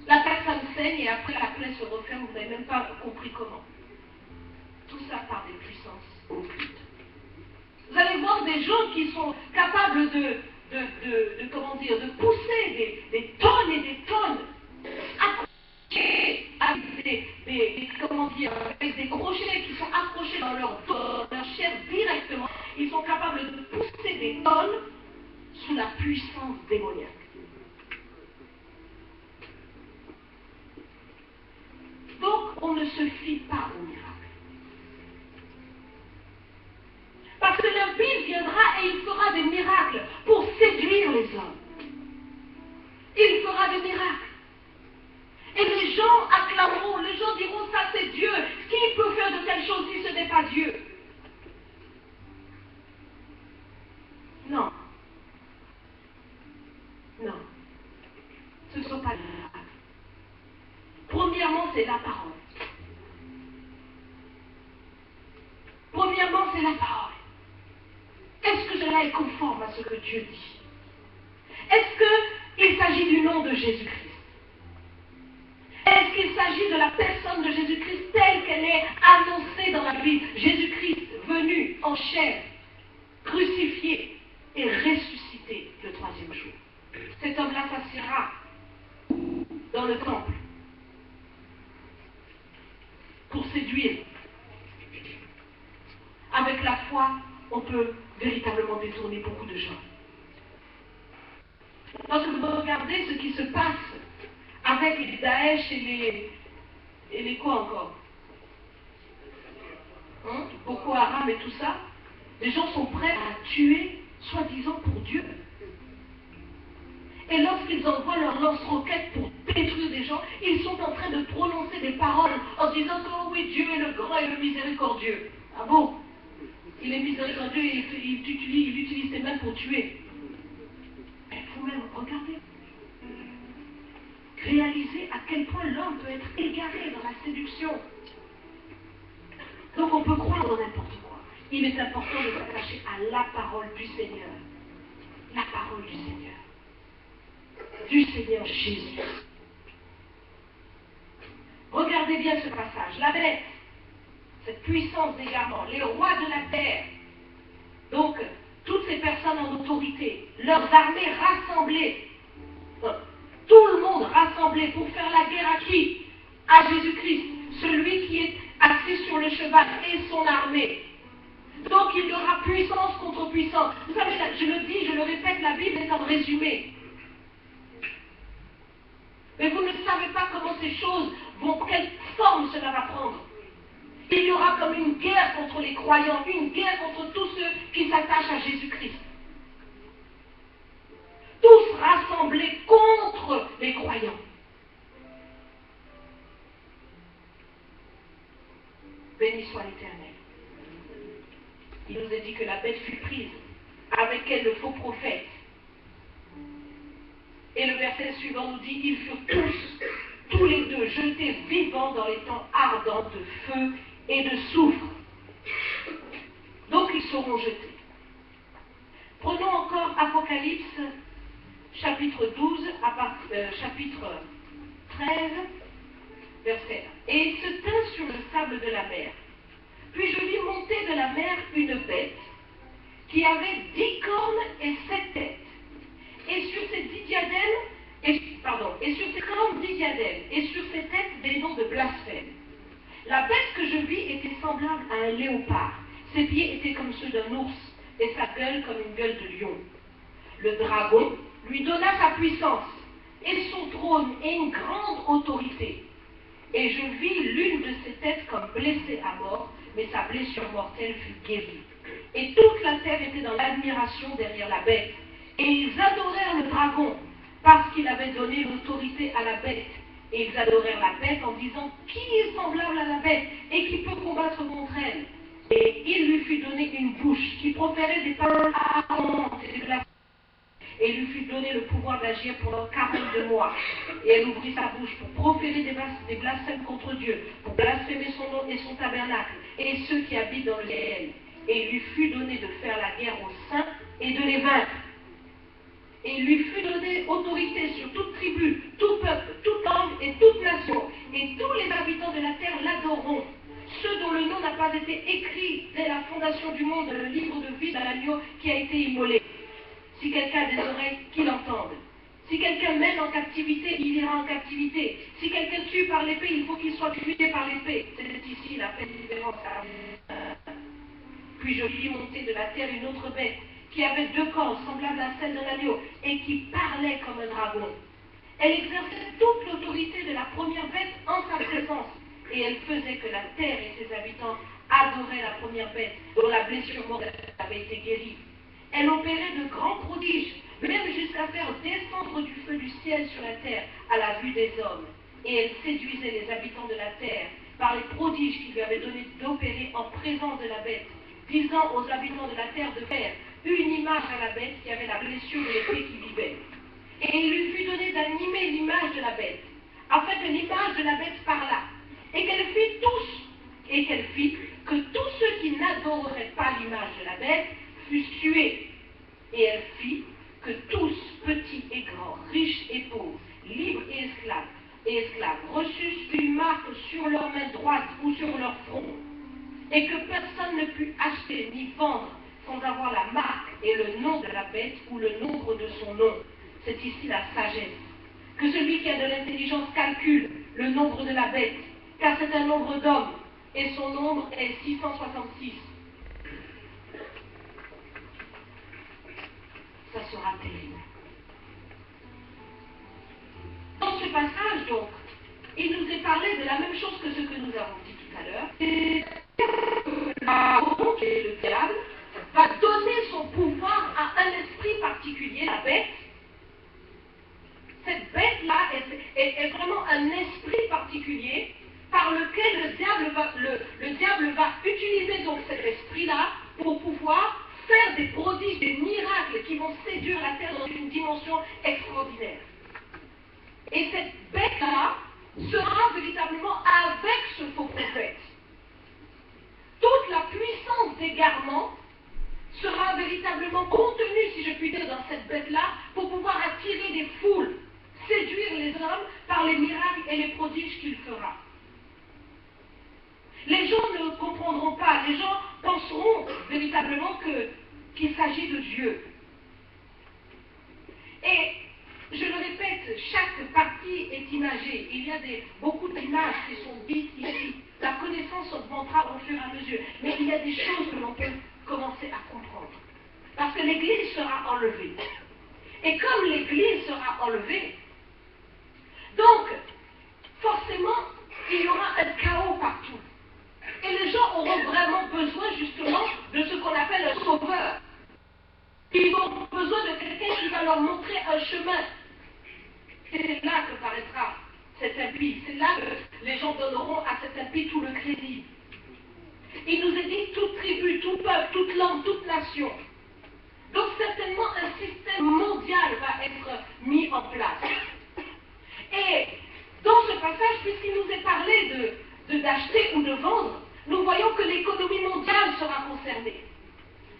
La personne saigne et après la plaie se referme, vous n'avez même pas compris comment. Tout ça par des puissances occultes. Vous allez voir des gens qui sont capables comment dire, de pousser des tonnes et des tonnes, accrochés avec comment dire, avec des crochets qui sont accrochés dans leur chair directement. Ils sont capables de pousser des tonnes sous la puissance démoniaque. Donc, on ne se fie pas au miracle. Parce que l'impie viendra et il fera des miracles pour séduire les hommes. Il fera des miracles. Et les gens acclameront, les gens diront, ça c'est Dieu. Qui peut faire de telles choses si ce n'est pas Dieu? Non. Non. Ce ne sont pas des miracles. Premièrement, c'est la parole. Premièrement, c'est la parole. Est-ce que cela est conforme à ce que Dieu dit? Est-ce qu'il s'agit du nom de Jésus-Christ? Est-ce qu'il s'agit de la personne de Jésus-Christ telle qu'elle est annoncée dans la Bible? Jésus-Christ venu en chair, crucifié et ressuscité le troisième jour. Cet homme-là s'assiera dans le temple pour séduire. Avec la foi, on peut véritablement détourner beaucoup de gens. Lorsque vous regardez ce qui se passe avec les Daesh et les quoi encore, Boko Haram et tout ça, les gens sont prêts à tuer, soi-disant pour Dieu. Et lorsqu'ils envoient leur lance-roquettes pour détruire des gens, ils sont en train de prononcer des paroles en disant que oh oui, Dieu est le grand et le miséricordieux. Ah bon? Il est miséricordieux et il utilise ses mains pour tuer. Mais vous-même, regardez. Réalisez à quel point l'homme peut être égaré dans la séduction. Donc on peut croire dans n'importe quoi. Il est important de s'attacher à la parole du Seigneur. La parole du Seigneur. Du Seigneur Jésus. Regardez bien ce passage. La bête, cette puissance d'égarement, les rois de la terre, donc toutes ces personnes en autorité, leurs armées rassemblées, tout le monde rassemblé pour faire la guerre à qui? À Jésus-Christ, celui qui est assis sur le cheval et son armée. Donc il y aura puissance contre puissance. Vous savez, je le dis, je le répète, la Bible est en résumé. Mais vous ne savez pas comment ces choses vont, quelle forme cela va prendre. Il y aura comme une guerre contre les croyants, une guerre contre tous ceux qui s'attachent à Jésus-Christ. Tous rassemblés contre les croyants. Béni soit l'Éternel. Il nous a dit que la bête fut prise, avec elle le faux prophète. Et le verset suivant nous dit, ils furent tous les deux, jetés vivants dans les temps ardents de feu et de soufre. Donc ils seront jetés. Prenons encore Apocalypse, chapitre 12, chapitre 13, verset 1. Et il se tint sur le sable de la mer. Puis je vis monter de la mer une bête qui avait 10 cornes et 7 têtes. Et sur ces 10 diadèmes, et sur ces cornes 10 diadèmes, et sur ces têtes des noms de blasphème. La bête que je vis était semblable à un léopard. Ses pieds étaient comme ceux d'un ours, et sa gueule comme une gueule de lion. Le dragon lui donna sa puissance, et son trône, et une grande autorité. Et je vis l'une de ses têtes comme blessée à mort, mais sa blessure mortelle fut guérie. Et toute la terre était dans l'admiration derrière la bête. Et ils adorèrent le dragon, parce qu'il avait donné l'autorité à la bête. Et ils adorèrent la bête en disant, qui est semblable à la bête, et qui peut combattre contre elle? Et il lui fut donné une bouche qui proférait des paroles ardentes et des blasphèmes. Et il lui fut donné le pouvoir d'agir pendant 42 mois. Et elle ouvrit sa bouche pour proférer des blasphèmes contre Dieu, pour blasphémer son nom et son tabernacle, et ceux qui habitent dans le ciel. Et il lui fut donné de faire la guerre aux saints et de les vaincre. Et il lui fut donné autorité sur toute tribu, tout peuple, toute langue et toute nation. Et tous les habitants de la terre l'adoreront. ceux dont le nom n'a pas été écrit dès la fondation du monde, le livre de vie de l'agneau qui a été immolé. Si quelqu'un a des oreilles, qu'il entende. Si quelqu'un mène en captivité, il ira en captivité. Si quelqu'un tue par l'épée, il faut qu'il soit tué par l'épée. C'est ici la paix de différence. Puis je vis monter de la terre une autre bête, qui avait deux cornes semblables à celles d'un agneau, et qui parlait comme un dragon. Elle exerçait toute l'autorité de la première bête en sa présence, et elle faisait que la terre et ses habitants adoraient la première bête, dont la blessure mortelle avait été guérie. Elle opérait de grands prodiges, même jusqu'à faire descendre du feu du ciel sur la terre à la vue des hommes. Et elle séduisait les habitants de la terre par les prodiges qu'il lui avait donné d'opérer en présence de la bête, disant aux habitants de la terre de faire une image à la bête qui avait la blessure de l'épée qui vivait. Et il lui fut donné d'animer l'image de la bête, afin que l'image de la bête parlât, et qu'elle fit que tous ceux qui n'adoreraient pas l'image de la bête fussent tués. Et elle fit que tous, petits et grands, riches et pauvres, libres et esclaves, reçussent une marque sur leur main droite ou sur leur front, et que personne ne put acheter ni vendre sans avoir la marque et le nom de la bête ou le nombre de son nom. C'est ici la sagesse. Que celui qui a de l'intelligence calcule le nombre de la bête, car c'est un nombre d'hommes, et son nombre est 666. Ça sera terrible. Dans ce passage, donc, il nous est parlé de la même chose que ce que nous avons dit tout à l'heure. Et le diable va donner son pouvoir à un esprit particulier, la bête. Cette bête-là est vraiment un esprit particulier par lequel le diable va utiliser donc cet esprit-là pour pouvoir faire des prodiges, des miracles qui vont séduire la terre dans une dimension extraordinaire. Et cette bête-là sera véritablement avec ce faux prophète. Toute la puissance d'égarement sera véritablement contenue, si je puis dire, dans cette bête-là, pour pouvoir attirer des foules, séduire les hommes par les miracles et les prodiges qu'il fera. Les gens ne comprendront pas, les gens penseront véritablement qu'il s'agit de Dieu. Et je le répète, chaque partie est imagée. Il y a beaucoup d'images qui sont dites ici. La connaissance augmentera au fur et à mesure. Mais il y a des choses que l'on peut commencer à comprendre. Parce que l'Église sera enlevée. Et comme l'Église sera enlevée, donc, forcément, il y aura un chaos partout. Et les gens auront vraiment besoin, justement, de ce qu'on appelle un sauveur. Ils auront besoin de quelqu'un qui va leur montrer un chemin. C'est là que paraîtra cet impie. C'est là que les gens donneront à cet impie tout le crédit. Il nous est dit toute tribu, tout peuple, toute langue, toute nation. Donc certainement un système mondial va être mis en place. Et dans ce passage, puisqu'il nous est parlé d'acheter ou de vendre, nous voyons que l'économie mondiale sera concernée.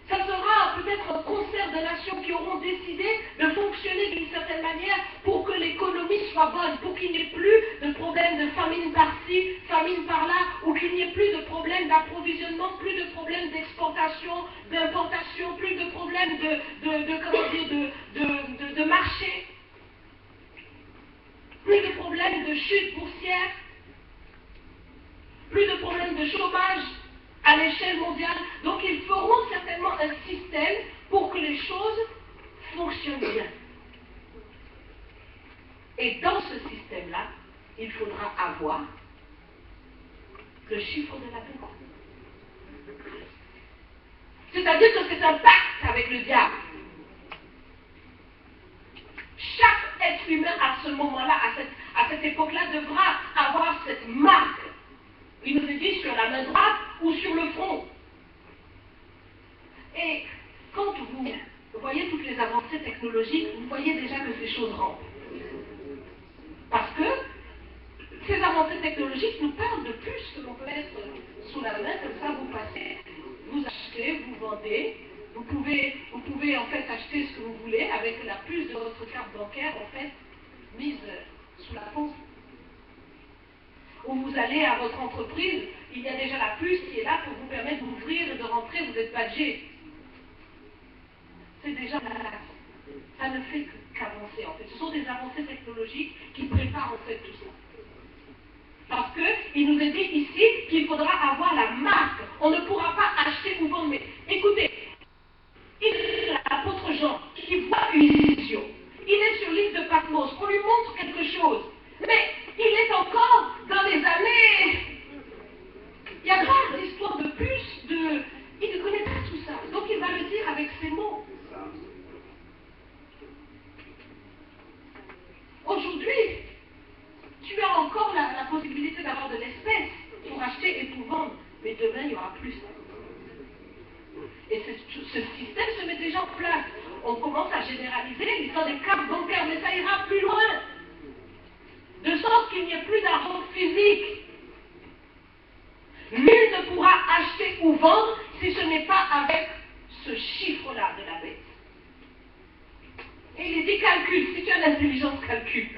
Ça sera peut-être un concert de nations qui auront décidé de fonctionner d'une certaine manière pour que l'économie soit bonne, pour qu'il n'y ait plus de problème de famine par-ci, famine par-là, ou qu'il n'y ait plus de problème d'approvisionnement, plus de problème d'exportation, d'importation, plus de problème de marché, plus de problème de chute boursière, plus de problème de chômage à l'échelle mondiale. Donc ils feront certainement un système pour que les choses fonctionnent bien. Et dans ce système-là, il faudra avoir le chiffre de la bête. C'est-à-dire que c'est un pacte avec le diable. Chaque être humain à ce moment-là, à cette époque-là, devra avoir cette marque. Il nous est dit sur la main droite ou sur le front. Et quand vous voyez toutes les avancées technologiques, vous voyez déjà que ces choses rentrent. Parce que ces avancées technologiques nous parlent de puces que l'on peut mettre sous la main, comme ça vous passez, vous achetez, vous vendez, vous pouvez en fait acheter ce que vous voulez avec la puce de votre carte bancaire en fait mise sous la peau. où vous allez à votre entreprise, il y a déjà la puce qui est là pour vous permettre d'ouvrir et de rentrer, vous êtes badgé. C'est déjà là. Ça ne fait qu'avancer en fait. Ce sont des avancées technologiques qui préparent en fait tout ça. Parce qu'il nous est dit ici qu'il faudra avoir la marque. On ne pourra pas acheter ou vendre. Mais écoutez, l'apôtre Jean qui voit une vision. Il est sur l'île de Patmos. On lui montre quelque chose. Mais il est encore dans les années. Il y a pas d'histoire de puce, il ne connaît pas tout ça. Donc il va le dire avec ces mots. Aujourd'hui, tu as encore la possibilité d'avoir de l'espèce pour acheter et pour vendre. Mais demain, il n'y aura plus ça. Et ce système se met déjà en place. On commence à généraliser l'histoire des cartes bancaires, mais ça ira plus loin. De sorte qu'il n'y ait plus d'argent physique. Nul ne pourra acheter ou vendre si ce n'est pas avec ce chiffre-là de la bête. Et il est dit calcul. Si tu as l'intelligence, calcul.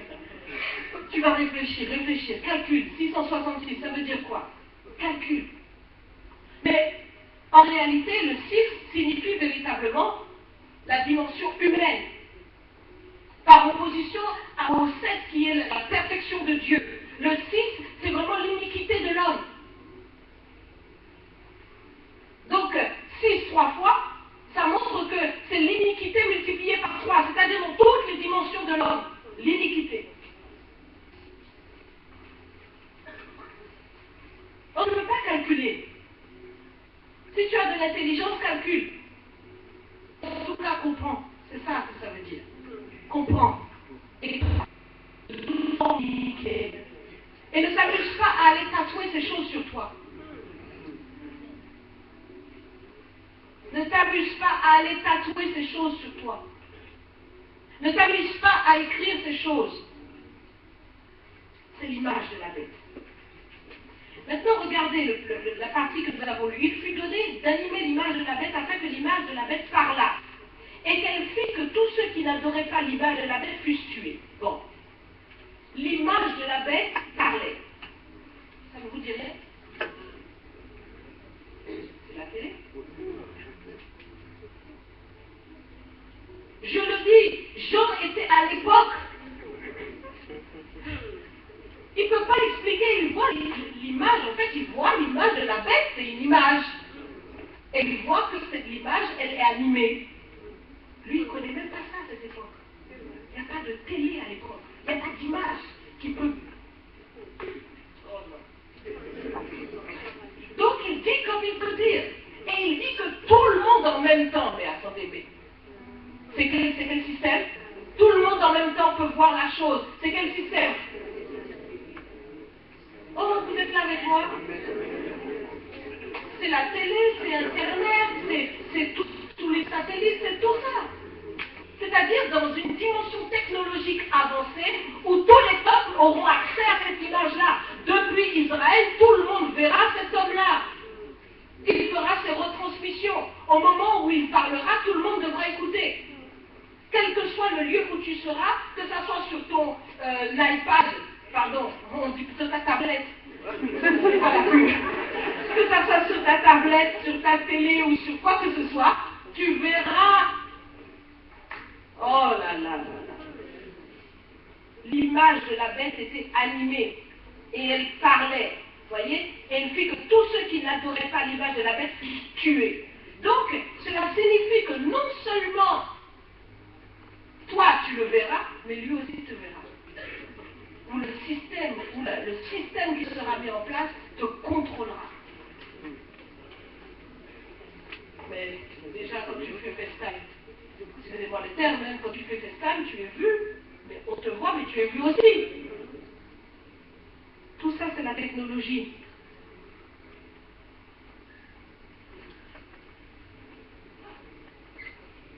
Tu vas réfléchir, calcul. 666, ça veut dire quoi? Calcul. Mais en réalité, le 6 signifie véritablement la dimension humaine. Par opposition au 7 qui est la perfection de Dieu. Le 6, c'est vraiment l'iniquité de l'homme. Donc, 6 3 fois, ça montre que c'est l'iniquité multipliée par 3, c'est-à-dire dans toutes les dimensions de l'homme. L'iniquité. On ne peut pas calculer. Si tu as de l'intelligence, calcule. En tout cas, comprends. C'est ça que ça veut dire. Comprends. Et ne s'amuse pas à aller tatouer ces choses sur toi. Ne t'amuse pas à aller tatouer ces choses sur toi. Ne t'amuse pas à écrire ces choses. C'est l'image de la bête. Maintenant, regardez la partie que nous avons lue. Il fut donné d'animer l'image de la bête afin que l'image de la bête parlât. Et qu'elle fit que tous ceux qui n'adoraient pas l'image de la bête fussent tués. Bon. L'image de la bête parlait. Ça ne vous dit rien? C'est la télé? Je le dis, Jean était à l'époque. Il ne peut pas expliquer, il voit l'image, en fait, il voit l'image de la bête, c'est une image. Et il voit que cette image, elle est animée. Lui, il ne connaît même pas ça à cette époque. Il n'y a pas de télé à l'époque. Il n'y a pas d'image qui peut... Oh non. Donc il dit comme il peut dire. Et il dit que tout le monde en même temps, mais attendez, mais... C'est quel système? Tout le monde en même temps peut voir la chose. C'est quel système? Oh, vous êtes là avec moi? C'est la télé, c'est Internet, c'est tous les satellites, c'est tout ça. C'est-à-dire dans une dimension technologique avancée où tous les peuples auront accès à cette image-là. Depuis Israël, tout le monde verra cet homme-là. Il fera ses retransmissions. Au moment où il parlera, tout le monde devra écouter. Quel que soit le lieu où tu seras, que ça soit sur ton iPad, pardon, on dit plutôt ta tablette. Voilà. Que ça soit sur ta tablette, sur ta télé ou sur quoi que ce soit, tu verras. Oh là là là là. L'image de la bête était animée et elle parlait. Voyez? Et elle fit que tous ceux qui n'adoraient pas l'image de la bête fussent tués. Donc, cela signifie que non seulement toi tu le verras, mais lui aussi te verra. Ou le système qui sera mis en place te contrôlera. Mais déjà quand tu fais FaceTime, excusez-moi le terme, même quand tu fais FaceTime, tu es vu, mais on te voit, mais tu es vu aussi. Tout ça, c'est la technologie.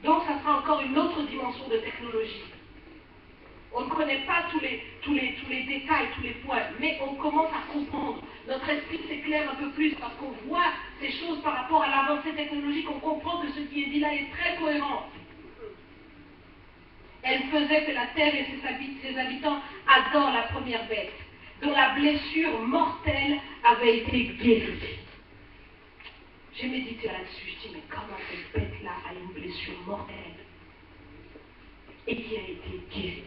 Donc, ça sera encore une autre dimension de technologie. On ne connaît pas tous les détails, tous les points, mais on commence à comprendre. Notre esprit s'éclaire un peu plus parce qu'on voit ces choses par rapport à l'avancée technologique. On comprend que ce qui est dit là est très cohérent. Elle faisait que la terre et ses habitants adorent la première bête. dont la blessure mortelle avait été guérie. J'ai médité là-dessus, je dis, mais comment cette bête-là a une blessure mortelle et qui a été guérie?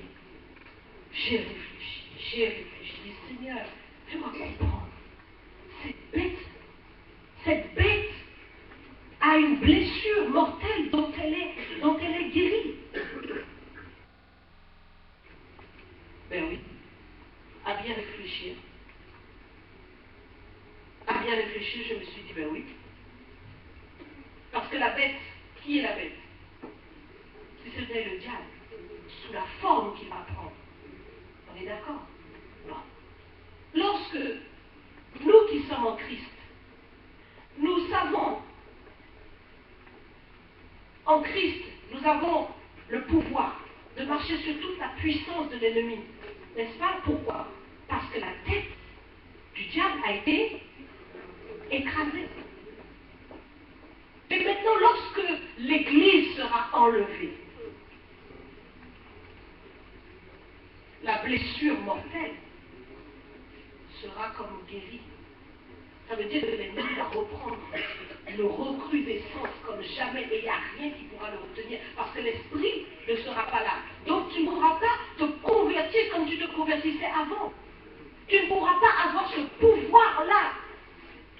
J'ai réfléchi, j'ai dit, Seigneur, fais-moi comprendre. Cette bête a une blessure mortelle dont elle est guérie. Ben oui, à bien réfléchir, je me suis dit, ben oui. Parce que la bête, qui est la bête? Si c'était le diable, sous la forme qu'il va prendre. On est d'accord? Non. Lorsque nous qui sommes en Christ, nous savons, en Christ, nous avons le pouvoir de marcher sur toute la puissance de l'ennemi. N'est-ce pas? Pourquoi? Parce que la tête du diable a été écrasée. Et maintenant, lorsque l'Église sera enlevée, la blessure mortelle sera comme guérie. Ça veut dire que l'ennemi va reprendre une recrudescence comme jamais et il n'y a rien qui pourra le retenir parce que l'esprit ne sera pas là. Donc tu ne pourras pas te convertir comme tu te convertissais avant. Tu ne pourras pas avoir ce pouvoir-là.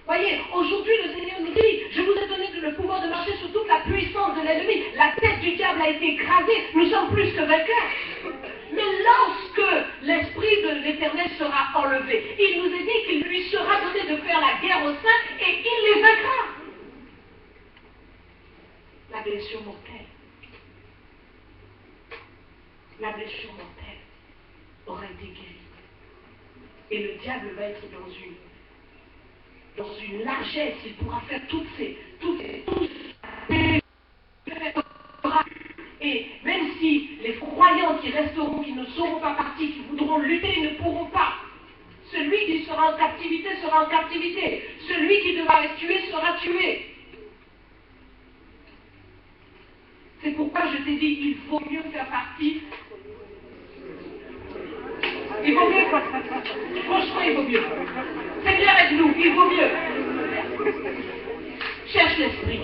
Voyez, aujourd'hui le Seigneur nous dit, je vous ai donné le pouvoir de marcher sur toute la puissance de l'ennemi. La tête du diable a été écrasée, nous sommes plus que vainqueurs. Mais lorsque l'Esprit de l'Éternel sera enlevé, il nous est dit qu'il lui sera donné de faire la guerre aux saints et il les vaincra. La blessure mortelle. La blessure mortelle aura été guérie. Et le diable va être dans une largesse, il pourra faire et même si les croyants qui resteront, qui ne seront pas partis, qui voudront lutter, ils ne pourront pas. Celui qui sera en captivité sera en captivité. Celui qui devra être tué sera tué. C'est pourquoi je t'ai dit, il vaut mieux faire partie. Il vaut mieux. Franchement, il vaut mieux. Seigneur, aide-nous, il vaut mieux. Cherche l'esprit.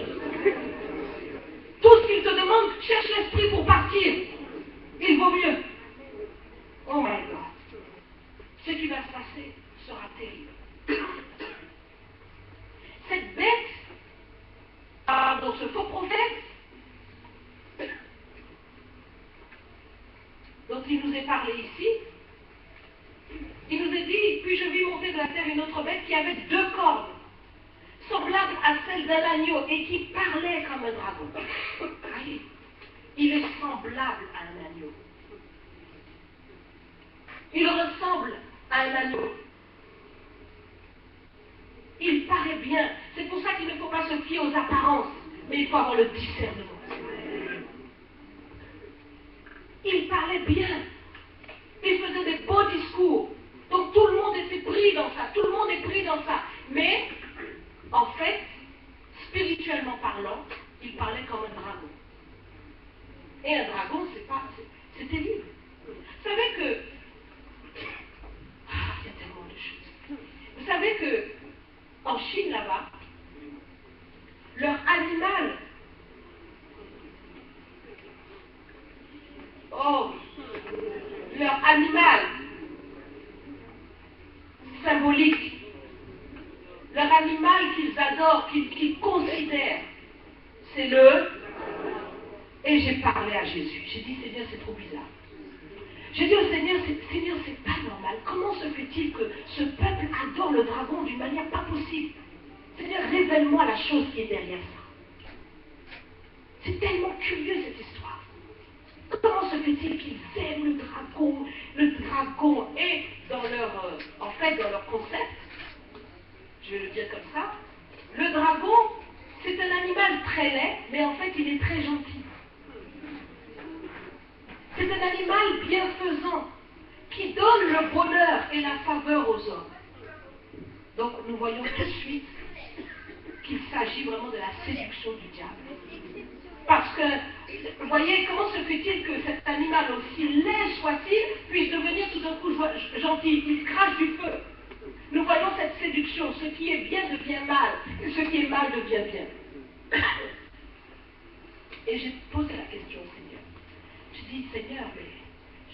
Tout ce qu'il te demande, cherche l'esprit pour partir. Il vaut mieux. Oh my God. Ce qui va se passer sera terrible. Cette bête, dans ce faux prophète, dont il nous est parlé ici, il nous est dit, puis je vis monter de la terre une autre bête qui avait 2 cornes, semblable à celle d'un agneau et qui parlait comme un dragon. Voyez, il est semblable à un agneau. Il ressemble à un agneau. Il paraît bien. C'est pour ça qu'il ne faut pas se fier aux apparences, mais il faut avoir le discernement. Il parlait bien. Il faisait des beaux discours. Donc tout le monde était pris dans ça. Tout le monde est pris dans ça. Mais, en fait, spirituellement parlant, il parlait comme un dragon. Et un dragon, c'est terrible. Vous savez que... il y a tellement de choses. Vous savez que, en Chine, là-bas, leur animal... leur animal symbolique, leur animal qu'ils adorent, qu'ils considèrent, c'est le... Et j'ai parlé à Jésus. J'ai dit, Seigneur, c'est trop bizarre. J'ai dit au Seigneur, Seigneur, c'est pas normal. Comment se fait-il que ce peuple adore le dragon d'une manière pas possible? Seigneur, révèle-moi la chose qui est derrière ça. C'est tellement curieux cette histoire. Comment se fait-il qu'ils aiment le dragon? Le dragon est dans leur, dans leur concept, je vais le dire comme ça, le dragon, c'est un animal très laid, mais en fait, il est très gentil. C'est un animal bienfaisant, qui donne le bonheur et la faveur aux hommes. Donc, nous voyons tout de suite qu'il s'agit vraiment de la séduction du diable. Parce que, vous voyez, comment se fait-il que cet animal, aussi laid soit-il, puisse devenir tout d'un coup gentil? Il crache du feu. Nous voyons cette séduction. Ce qui est bien devient mal, et ce qui est mal devient bien. Et j'ai posé la question au Seigneur. J'ai dit, Seigneur, mais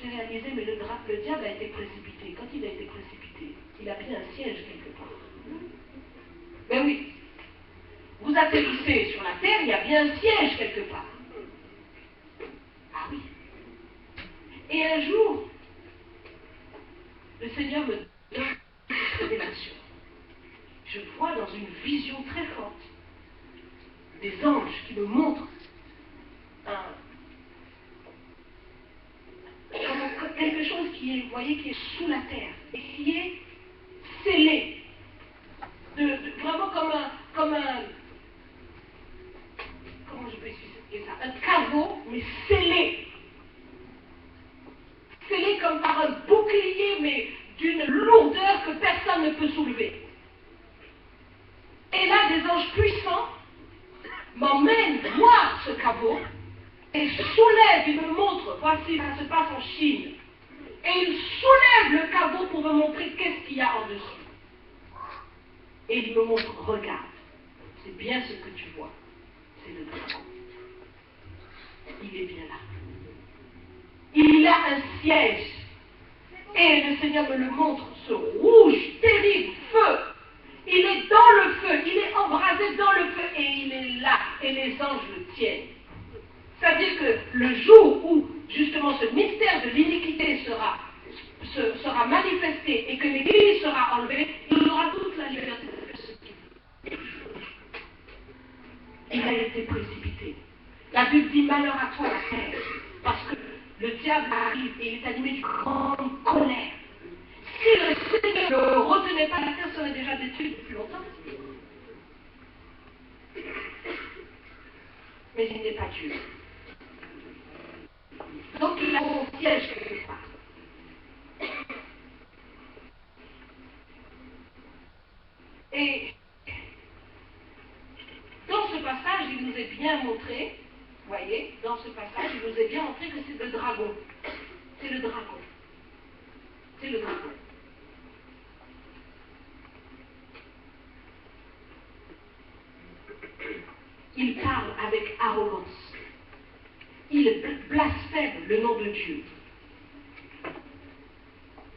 j'ai réalisé, mais le diable a été précipité. Quand il a été précipité, il a pris un siège quelque part. Ben oui. Vous atterrissez sur la terre, il y a bien un siège quelque part. Ah oui. Et un jour, le Seigneur me donne cette révélation. Je vois dans une vision très forte des anges qui me montrent quelque chose qui est, vous voyez, qui est sous la terre et qui est scellé. Vraiment comme un, comment je peux expliquer ça? Un caveau, mais scellé. Scellé comme par un bouclier, mais d'une lourdeur que personne ne peut soulever. Et là, des anges puissants m'emmènent voir ce caveau et soulèvent, ils me montrent, voici, ça se passe en Chine. Et ils soulèvent le caveau pour me montrer qu'est-ce qu'il y a en dessous. Et ils me montrent, regarde, c'est bien ce que tu vois, c'est le dragon. Il est bien là. Il a un siège. Et le Seigneur me le montre, ce rouge, terrible feu. Il est dans le feu, il est embrasé dans le feu et il est là. Et les anges le tiennent. C'est-à-dire que le jour où, justement, ce mystère de l'iniquité sera manifesté et que l'Église sera enlevée, il aura toute la liberté de faire ce qu'il veut. Il a été précipité. La Bible dit malheur à toi, la terre, parce que le diable arrive et il est animé d'une grande colère. Si le Seigneur ne le retenait pas, la terre serait déjà détruite depuis longtemps. Mais il n'est pas Dieu. Donc il a son siège quelque part. Et dans ce passage, il nous est bien montré, vous voyez, dans ce passage, il nous est bien montré que c'est le dragon. C'est le dragon. C'est le dragon. Il parle avec arrogance. Il blasphème le nom de Dieu.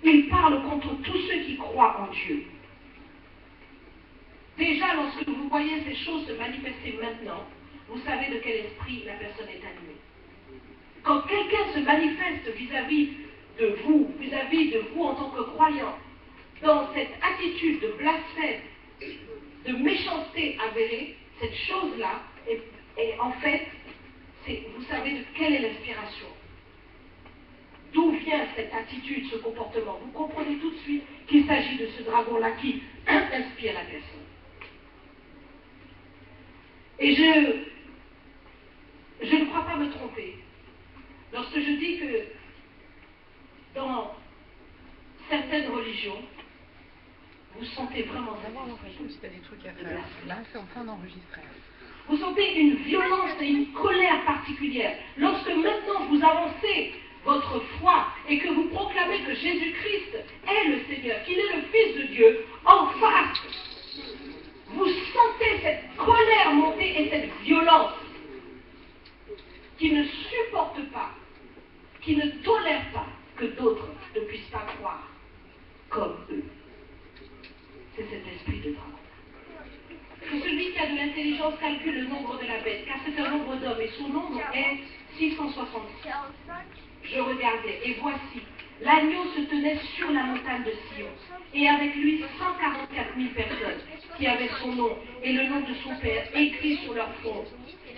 Il parle contre tous ceux qui croient en Dieu. Déjà, lorsque vous voyez ces choses se manifester maintenant, vous savez de quel esprit la personne est animée. Quand quelqu'un se manifeste vis-à-vis de vous en tant que croyant, dans cette attitude de blasphème, de méchanceté avérée, cette chose-là, est en fait, vous savez de quelle est l'inspiration. D'où vient cette attitude, ce comportement? Vous comprenez tout de suite qu'il s'agit de ce dragon-là qui inspire la personne. Et je ne crois pas me tromper lorsque je dis que dans certaines religions, vous sentez vraiment ça. Là, c'est en train d'enregistrer. Vous sentez une violence et une colère particulière. Lorsque maintenant vous avancez votre foi et que vous proclamez que Jésus-Christ est le Seigneur, qu'il est le Fils de Dieu, en face, vous sentez cette colère monter et cette violence qui ne supporte pas, qui ne tolère pas que d'autres ne puissent pas croire comme eux. C'est cet esprit de dragon. Que celui qui a de l'intelligence calcule le nombre de la bête, car c'est un nombre d'hommes, et son nombre est 666. Je regardais, et voici, l'agneau se tenait sur la montagne de Sion, et avec lui 144 000 personnes qui avaient son nom et le nom de son Père écrit sur leur front.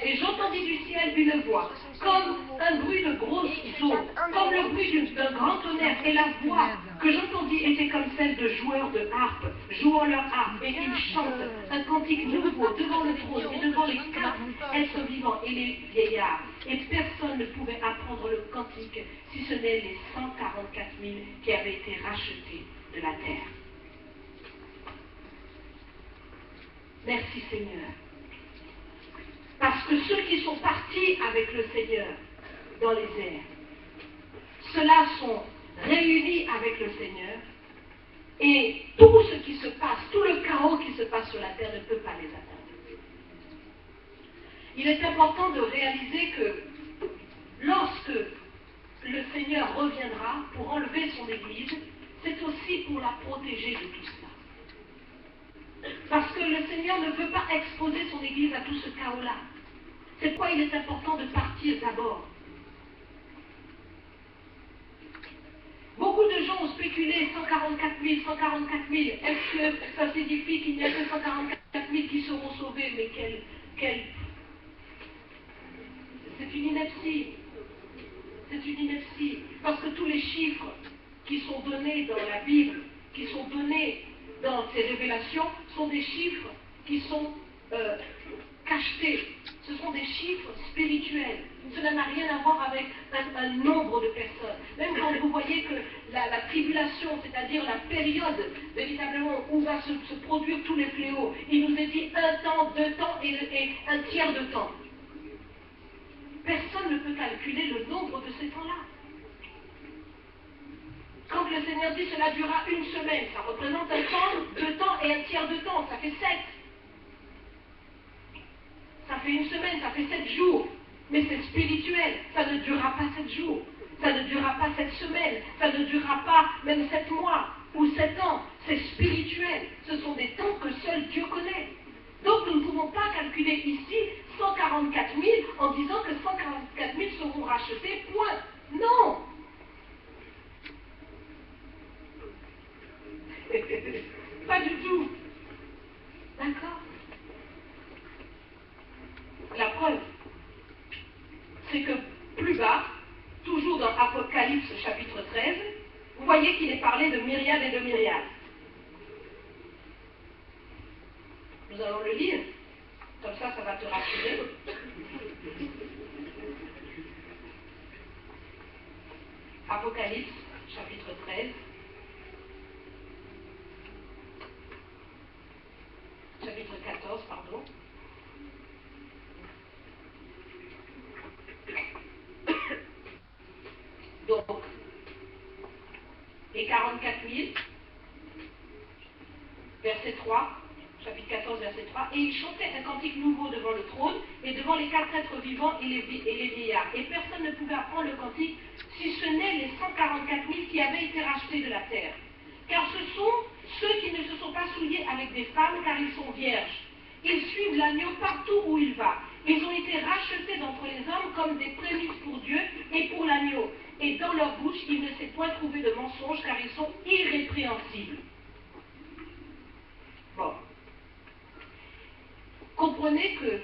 Et j'entendis du ciel une voix, comme un bruit de grosses eaux, comme le bruit d'un grand tonnerre, et la voix que j'entendis était comme celle de joueurs de harpe, jouant leur harpe, et ils chantent un cantique nouveau devant le trône et devant les 4 êtres vivants et les vieillards. Et personne ne pouvait apprendre le cantique si ce n'est les 144 000 qui avaient été rachetés de la terre. Merci Seigneur. Parce que ceux qui sont partis avec le Seigneur dans les airs, ceux-là sont réunis avec le Seigneur, et tout ce qui se passe, tout le chaos qui se passe sur la terre ne peut pas les atteindre. Il est important de réaliser que lorsque le Seigneur reviendra pour enlever son Église, c'est aussi pour la protéger de tout cela. Parce que le Seigneur ne veut pas exposer son Église à tout ce chaos-là. C'est pourquoi il est important de partir d'abord. Beaucoup de gens ont spéculé 144 000, 144 000. Est-ce que ça signifie qu'il n'y a que 144 000 qui seront sauvés? Mais c'est une ineptie. C'est une ineptie. Parce que tous les chiffres qui sont donnés dans la Bible, qui sont donnés dans ces révélations, sont des chiffres qui sont cachetés. Ce sont des chiffres spirituels. Cela n'a rien à voir avec un nombre de personnes. Même quand vous voyez que la tribulation, c'est-à-dire la période véritablement où va se produire tous les fléaux, il nous est dit 1 temps, 2 temps et 1/3 de temps. Personne ne peut calculer le nombre de ces temps-là. Quand le Seigneur dit cela durera 1 semaine, ça représente 1 temps, 2 temps et 1/3 de temps, ça fait 7. Ça fait 1 semaine, ça fait 7 jours. Mais c'est spirituel, ça ne durera pas 7 jours, ça ne durera pas 7 semaines, ça ne durera pas même 7 mois ou 7 ans. C'est spirituel, ce sont des temps que seul Dieu connaît. Donc nous ne pouvons pas calculer ici 144 000 en disant que 144 000 seront rachetés, point. Non. Pas du tout. D'accord? La preuve, c'est que plus bas, toujours dans Apocalypse chapitre 13, vous voyez qu'il est parlé de myriades et de myriades. Nous allons le lire, comme ça va te rassurer. Apocalypse chapitre 13. Chapitre 14, pardon. Donc, les 44 000, verset 3, chapitre 14, verset 3, et il chantait un cantique nouveau devant le trône et devant les 4 êtres vivants et les vieillards. Et personne ne pouvait apprendre le cantique si ce n'est les 144 000 qui avaient été rachetés de la terre. Car ce sont ceux qui ne se sont pas souillés avec des femmes, car ils sont vierges. Ils suivent l'agneau partout où il va. Ils ont été rachetés d'entre les hommes comme des prémices pour Dieu et pour l'agneau. Et dans leur bouche, il ne s'est point trouvé de mensonge, car ils sont irrépréhensibles. Bon. Comprenez que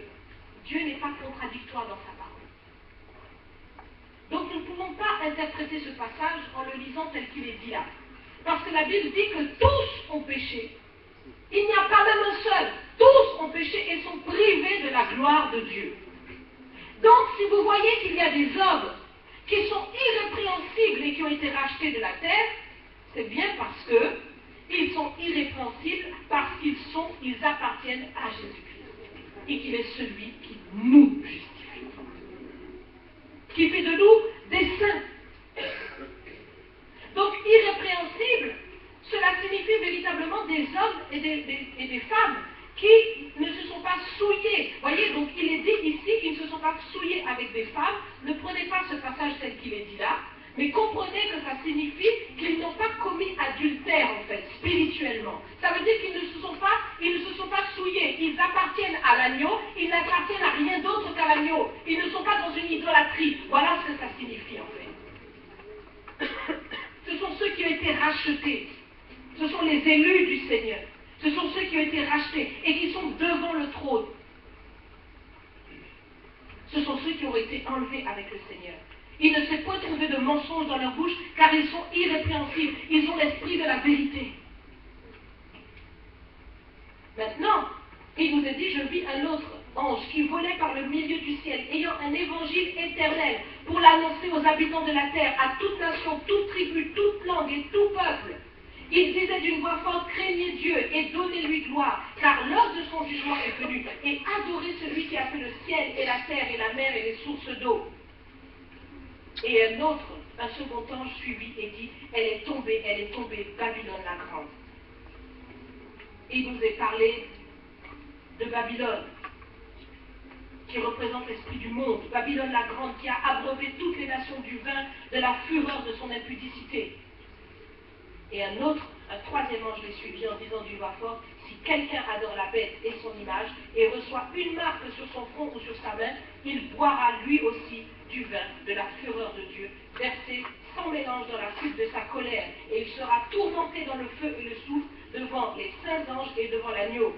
Dieu n'est pas contradictoire dans sa parole. Donc nous ne pouvons pas interpréter ce passage en le lisant tel qu'il est dit là. Parce que la Bible dit que tous ont péché. Il n'y a pas même un seul. Tous ont péché et sont privés de la gloire de Dieu. Donc si vous voyez qu'il y a des hommes qui sont irrépréhensibles et qui ont été rachetés de la terre, c'est bien parce que ils sont irrépréhensibles, parce qu'ils appartiennent à Jésus-Christ. Et qu'il est celui qui nous justifie. Qui fait de nous des saints. Donc irrépréhensible, cela signifie véritablement des hommes et des femmes qui ne se sont pas souillés. Voyez, donc il est dit ici qu'ils ne se sont pas souillés avec des femmes. Ne prenez pas ce passage tel qu'il est dit là, mais comprenez que ça signifie qu'ils n'ont pas commis adultère en fait, spirituellement. Ça veut dire qu'ils ne se sont pas souillés. Ils appartiennent à l'agneau, ils n'appartiennent à rien d'autre qu'à l'agneau. Ils ne sont pas dans une idolâtrie. Voilà ce que ça signifie en fait. Ce sont ceux qui ont été rachetés. Ce sont les élus du Seigneur. Ce sont ceux qui ont été rachetés et qui sont devant le trône. Ce sont ceux qui ont été enlevés avec le Seigneur. Il ne s'est point trouvé de mensonge dans leur bouche, car ils sont irrépréhensibles. Ils ont l'esprit de la vérité. Maintenant, il nous est dit, je vis un autre ange qui volait par le milieu du ciel, ayant un évangile éternel pour l'annoncer aux habitants de la terre, à toute nation, toute tribu, toute langue et tout peuple. Il disait d'une voix forte, craignez Dieu et donnez-lui gloire, car l'heure de son jugement est venue, et adorez celui qui a fait le ciel et la terre et la mer et les sources d'eau. Et un second ange suivit et dit, elle est tombée, Babylone la grande. Il nous est parlé de Babylone, qui représente l'esprit du monde, Babylone la grande, qui a abreuvé toutes les nations du vin de la fureur de son impudicité. Et un troisième ange les suivit en disant d'une voix forte, si quelqu'un adore la bête et son image, et reçoit une marque sur son front ou sur sa main, il boira lui aussi du vin de la fureur de Dieu, versé sans mélange dans la coupe de sa colère, et il sera tourmenté dans le feu et le soufre devant les saints anges et devant l'agneau.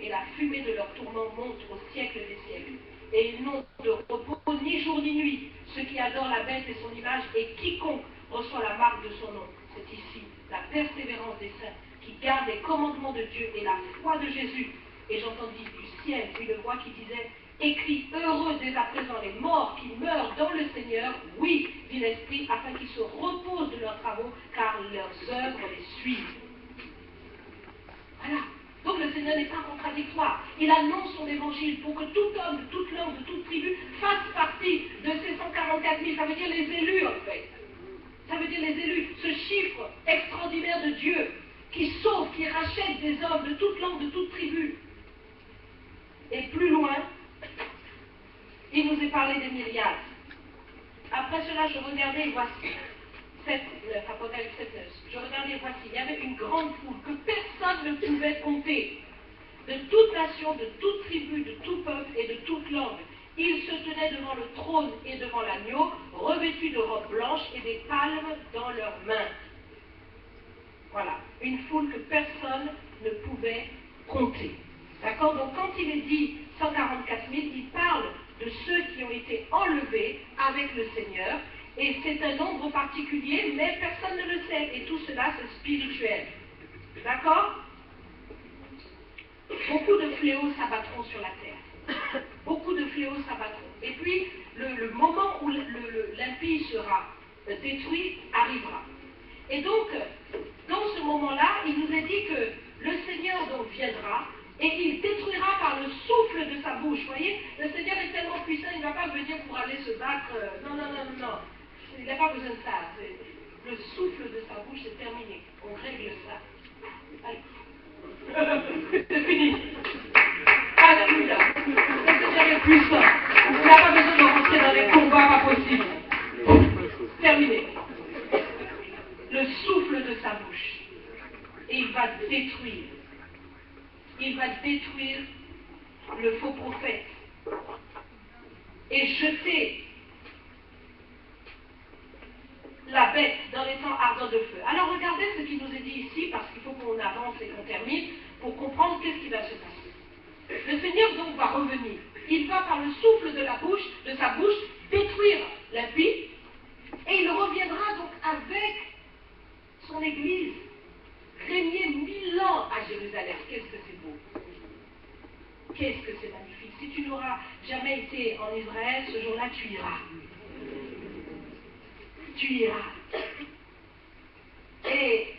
Et la fumée de leur tourment monte au siècle des siècles. Et ils n'ont de repos ni jour ni nuit, ceux qui adorent la bête et son image, et quiconque reçoit la marque de son nom. C'est ici la persévérance des saints, qui gardent les commandements de Dieu et la foi de Jésus. Et j'entendis du ciel une voix qui disait, écrit, heureux dès à présent les morts qui meurent dans le Seigneur, oui, dit l'Esprit, afin qu'ils se reposent de leurs travaux, car leurs œuvres les suivent. Voilà. Donc le Seigneur n'est pas contradictoire. Il annonce son évangile pour que tout homme, de toute langue, de toute tribu, fasse partie de ces 144 000. Ça veut dire les élus, en fait. Ça veut dire les élus. Ce chiffre extraordinaire de Dieu qui sauve, qui rachète des hommes de toute langue, de toute tribu. Et plus loin, il nous est parlé des myriades. Après cela, je regardais et voici. 7, 9, Apocalypse 7, 9. Je regardais et voici. Il y avait une grande foule que personne ne pouvait compter. De toute nation, de toute tribu, de tout peuple et de toute langue. Ils se tenaient devant le trône et devant l'agneau, revêtus de robes blanches et des palmes dans leurs mains. Voilà. Une foule que personne ne pouvait compter. D'accord? Donc quand il est dit 144 000, il parle de ceux qui ont été enlevés avec le Seigneur, et c'est un nombre particulier, mais personne ne le sait, et tout cela c'est spirituel. D'accord? Beaucoup de fléaux s'abattront sur la terre. Beaucoup de fléaux s'abattront. Et puis, le moment où l'impie sera détruit arrivera. Et donc, dans ce moment-là, il nous est dit que le Seigneur donc viendra, et il détruira par le souffle de sa bouche. Vous voyez, le Seigneur est tellement puissant, il ne va pas venir pour aller se battre. Non. Il n'a pas besoin de ça. Le souffle de sa bouche, c'est terminé. On règle ça. Allez. C'est fini. Alléluia. Le Seigneur est puissant. Il n'a pas besoin de rentrer dans les combats pas possibles. Terminé. Le souffle de sa bouche. Et il va détruire. Il va détruire le faux prophète et jeter la bête dans les temps ardents de feu. Alors regardez ce qui nous est dit ici, parce qu'il faut qu'on avance et qu'on termine, pour comprendre qu'est-ce qui va se passer. Le Seigneur donc va revenir. Il va par le souffle de sa bouche, détruire l'impie, et il reviendra donc avec son Église, régner 1000 ans à Jérusalem. Qu'est-ce que c'est beau! Qu'est-ce que c'est magnifique! Si tu n'auras jamais été en Israël, ce jour-là, tu iras. Tu iras. Et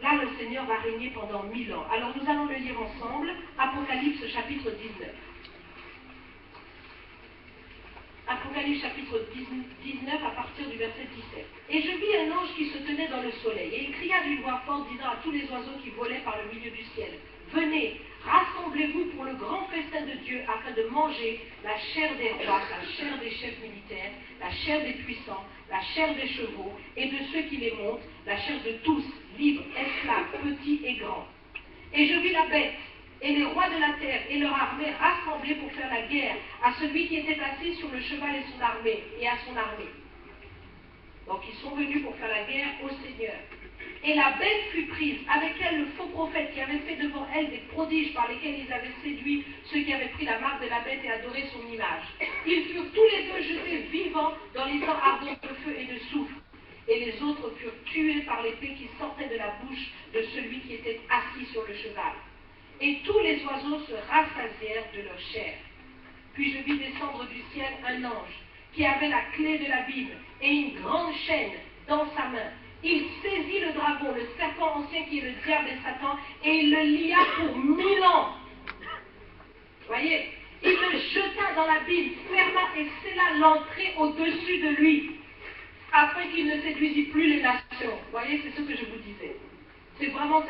là, le Seigneur va régner pendant 1000 ans. Alors, nous allons le lire ensemble. Apocalypse chapitre 19. Apocalypse chapitre 19 à partir du verset 17. Et je vis un ange qui se tenait dans le soleil, et il cria d'une voix forte, disant à tous les oiseaux qui volaient par le milieu du ciel, venez, rassemblez-vous pour le grand festin de Dieu, afin de manger la chair des rois, la chair des chefs militaires, la chair des puissants, la chair des chevaux, et de ceux qui les montent, la chair de tous, libres, esclaves, petits et grands. Et je vis la bête, et les rois de la terre et leur armée rassemblés pour faire la guerre à celui qui était assis sur le cheval et à son armée. Donc ils sont venus pour faire la guerre au Seigneur. Et la bête fut prise, avec elle le faux prophète qui avait fait devant elle des prodiges par lesquels ils avaient séduit ceux qui avaient pris la marque de la bête et adoré son image. Ils furent tous les deux jetés vivants dans les temps ardents de feu et de soufre. Et les autres furent tués par l'épée qui sortait de la bouche de celui qui était assis sur le cheval. Et tous les oiseaux se rassasièrent de leur chair. Puis je vis descendre du ciel un ange qui avait la clé de la Bible et une grande chaîne dans sa main. il saisit le dragon, le serpent ancien qui est le diable et Satan, et il le lia pour 1000 ans. Voyez, il le jeta dans l'abîme, ferma et scella l'entrée au-dessus de lui, afin qu'il ne séduisit plus les nations. Voyez, c'est ce que je vous disais. C'est vraiment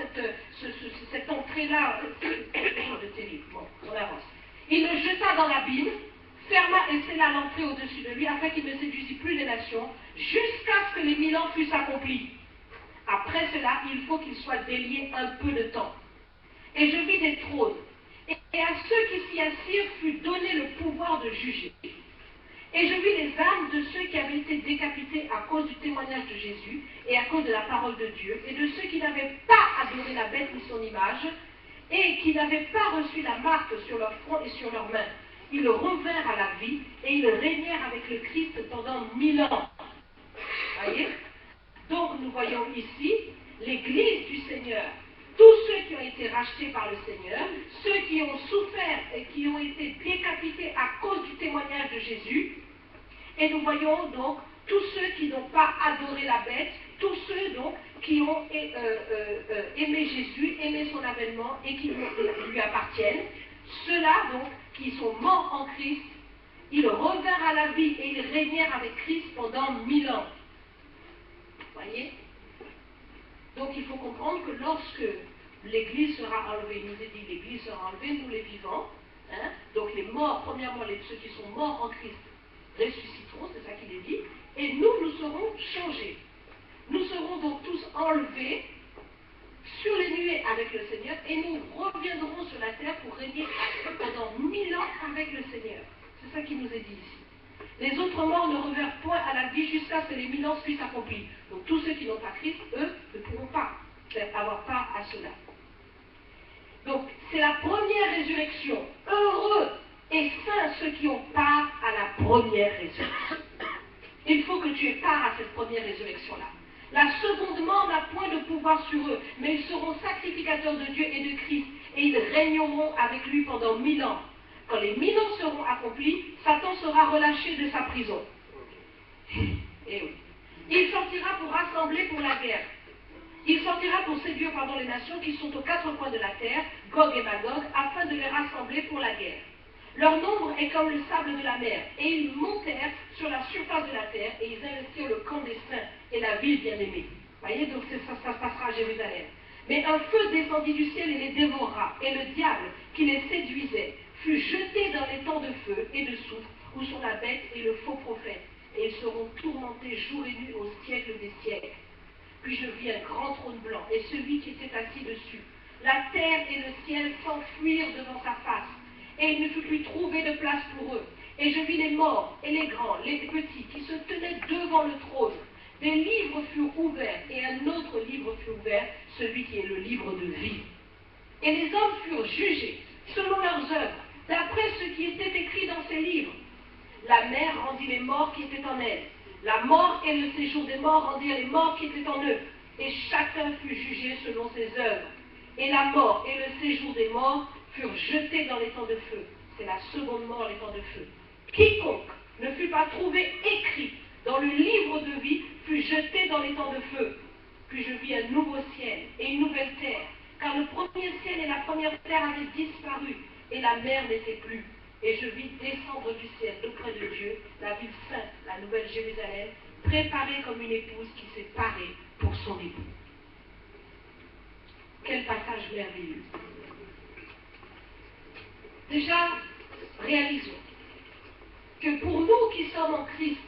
cette entrée-là, de terrible. Bon, on avance. Il le jeta dans l'abîme, ferma et scella l'entrée au-dessus de lui, afin qu'il ne séduisit plus les nations, jusqu'à ce que les 1000 ans fussent accomplis. Après cela, il faut qu'il soit délié un peu de temps. Et je vis des trônes, et à ceux qui s'y assirent fut donné le pouvoir de juger. Et je vis les âmes de ceux qui avaient été décapités à cause du témoignage de Jésus et à cause de la parole de Dieu, et de ceux qui n'avaient pas adoré la bête ni son image, et qui n'avaient pas reçu la marque sur leur front et sur leurs mains. Ils revinrent à la vie, et ils régnèrent avec le Christ pendant 1000 ans. Voyez? Donc nous voyons ici l'Église du Seigneur. Tous ceux qui ont été rachetés par le Seigneur, ceux qui ont souffert et qui ont été décapités à cause du témoignage de Jésus, et nous voyons donc tous ceux qui n'ont pas adoré la bête, tous ceux donc qui ont aimé Jésus, aimé son avènement et qui lui appartiennent, ceux-là donc qui sont morts en Christ, ils revinrent à la vie et ils régnèrent avec Christ pendant 1000 ans. Voyez? Donc il faut comprendre que lorsque l'Église sera enlevée, il nous est dit l'Église sera enlevée, nous les vivants, hein? Donc les morts, premièrement ceux qui sont morts en Christ ressusciteront, c'est ça qu'il est dit, et nous serons changés. Nous serons donc tous enlevés sur les nuées avec le Seigneur et nous reviendrons sur la terre pour régner pendant 1000 ans avec le Seigneur. C'est ça qui nous est dit ici. Les autres morts ne revinrent point à la vie jusqu'à ce que les 1000 ans puissent accomplir. Donc tous ceux qui n'ont pas Christ, eux, ne pourront pas avoir part à cela. Donc c'est la première résurrection. Heureux et saints ceux qui ont part à la première résurrection. Il faut que tu aies part à cette première résurrection-là. La seconde mort n'a point de pouvoir sur eux, mais ils seront sacrificateurs de Dieu et de Christ, et ils régneront avec lui pendant 1000 ans. Quand les 1000 ans seront accomplis, Satan sera relâché de sa prison. Et oui. Il sortira pour rassembler pour la guerre. Il sortira pour séduire les nations qui sont aux quatre coins de la terre, Gog et Magog, afin de les rassembler pour la guerre. Leur nombre est comme le sable de la mer, et ils montèrent sur la surface de la terre, et ils investirent le camp des saints et la ville bien-aimée. Voyez, donc ça se passera à Jérusalem. Mais un feu descendit du ciel et les dévora, et le diable, qui les séduisait, fut jeté dans les temps de feu et de soufre, où sont la bête et le faux prophète, et ils seront tourmentés jour et nuit au siècle des siècles. Puis je vis un grand trône blanc, et celui qui était assis dessus. La terre et le ciel s'enfuirent devant sa face, et il ne fut plus trouvé de place pour eux. Et je vis les morts, et les grands, les petits, qui se tenaient devant le trône. Des livres furent ouverts, et un autre livre fut ouvert, celui qui est le livre de vie. Et les hommes furent jugés, selon leurs œuvres, d'après ce qui était écrit dans ces livres. La mer rendit les morts qui étaient en elle. La mort et le séjour des morts rendirent les morts qui étaient en eux. Et chacun fut jugé selon ses œuvres. Et la mort et le séjour des morts furent jetés dans les temps de feu. C'est la seconde mort, les temps de feu. Quiconque ne fut pas trouvé écrit dans le livre de vie fut jeté dans les temps de feu. Puis je vis un nouveau ciel et une nouvelle terre, car le premier ciel et la première terre avaient disparu, et la mer n'était plus. Et je vis descendre du ciel auprès de Dieu la ville sainte, la nouvelle Jérusalem, préparée comme une épouse qui s'est parée pour son époux. Quel passage merveilleux. Déjà, réalisons que pour nous qui sommes en Christ,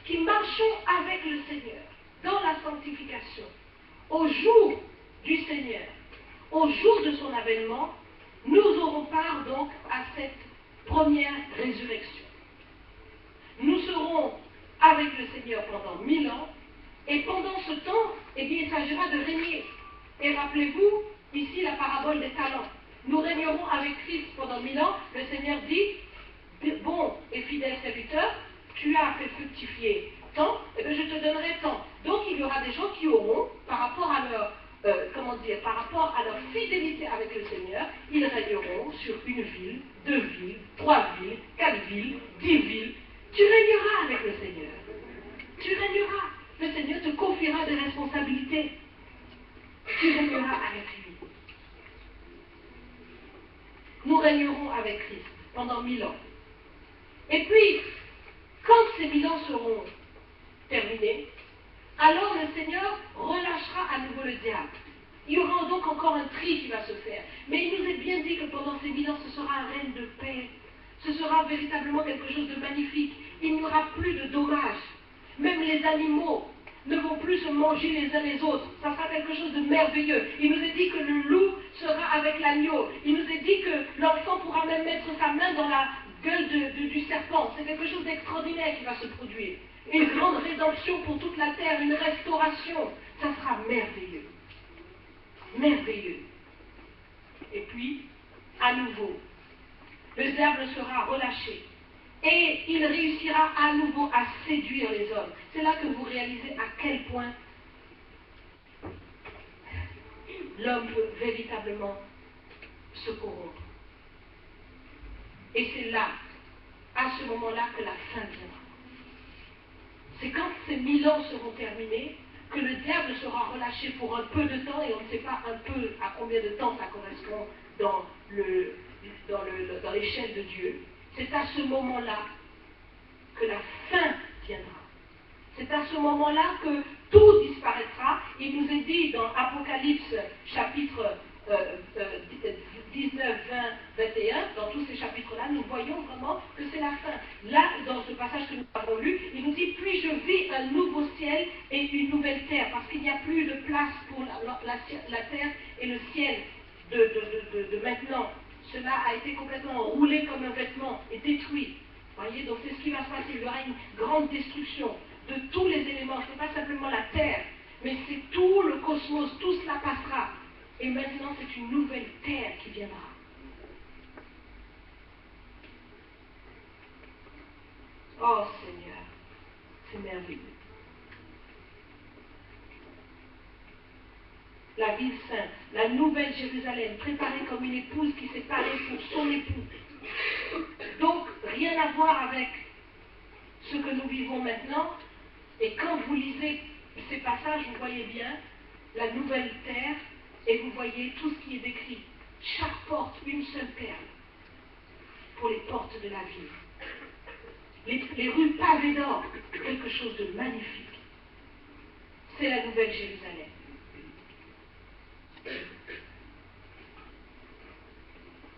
qui marchons avec le Seigneur dans la sanctification, au jour du Seigneur, au jour de son avènement, nous aurons part donc à cette première résurrection. Nous serons avec le Seigneur pendant 1000 ans, et pendant ce temps, eh bien, il s'agira de régner. Et rappelez-vous, ici, la parabole des talents. Nous régnerons avec Christ pendant 1000 ans. Le Seigneur dit, bon et fidèle serviteur, tu as fait fructifier tant, et bien je te donnerai tant. Donc il y aura des gens qui auront, par rapport à leur, par rapport à leur fidélité avec le Seigneur, ils régneront sur une ville, 2 villes, 3 villes, 4 villes, 10 villes. Tu régneras avec le Seigneur. Tu régneras. Le Seigneur te confie confieras des responsabilités. Tu régneras avec lui. Nous régnerons avec Christ pendant 1000 ans. Et puis, quand ces 1000 ans seront terminés, alors le Seigneur relâchera à nouveau le diable. Il y aura donc encore un tri qui va se faire. Mais il nous est bien dit que pendant ces 1000 ans, ce sera un règne de paix. Ce sera véritablement quelque chose de magnifique. Il n'y aura plus de dommages. Même les animaux ne vont plus se manger les uns les autres. Ça sera quelque chose de merveilleux. Il nous est dit que le loup sera avec l'agneau. Il nous est dit que l'enfant pourra même mettre sa main dans la gueule du serpent. C'est quelque chose d'extraordinaire qui va se produire. Une grande rédemption pour toute la terre, une restauration. Ça sera merveilleux. Merveilleux. Et puis, à nouveau, le diable sera relâché. Et il réussira à nouveau à séduire les hommes. C'est là que vous réalisez à quel point l'homme peut véritablement se corrompre. Et c'est là, à ce moment-là, que la fin viendra. C'est quand ces 1000 ans seront terminés que le diable sera relâché pour un peu de temps, et on ne sait pas un peu à combien de temps ça correspond dans l'échelle de Dieu. C'est à ce moment-là que la fin viendra. C'est à ce moment-là que tout disparaîtra. Il nous est dit dans Apocalypse chapitre 19, 20, 21, dans tous ces chapitres-là, nous voyons vraiment que c'est la fin. Là, dans ce passage que nous avons lu, il nous dit « Puis je vis un nouveau ciel et une nouvelle terre », parce qu'il n'y a plus de place pour la terre et le ciel de maintenant. Cela a été complètement roulé comme un vêtement et détruit. Voyez, donc c'est ce qui va se passer. Il y aura une grande destruction de tous les éléments. Ce n'est pas simplement la terre, mais c'est tout le cosmos. Tout cela passera. Et maintenant, c'est une nouvelle terre qui viendra. Oh Seigneur, c'est merveilleux. La ville sainte, la nouvelle Jérusalem, préparée comme une épouse qui s'est parée pour son époux. Donc, rien à voir avec ce que nous vivons maintenant. Et quand vous lisez ces passages, vous voyez bien la nouvelle terre et vous voyez tout ce qui est décrit. Chaque porte, une seule perle pour les portes de la ville. Les rues pavées d'or, quelque chose de magnifique. C'est la nouvelle Jérusalem.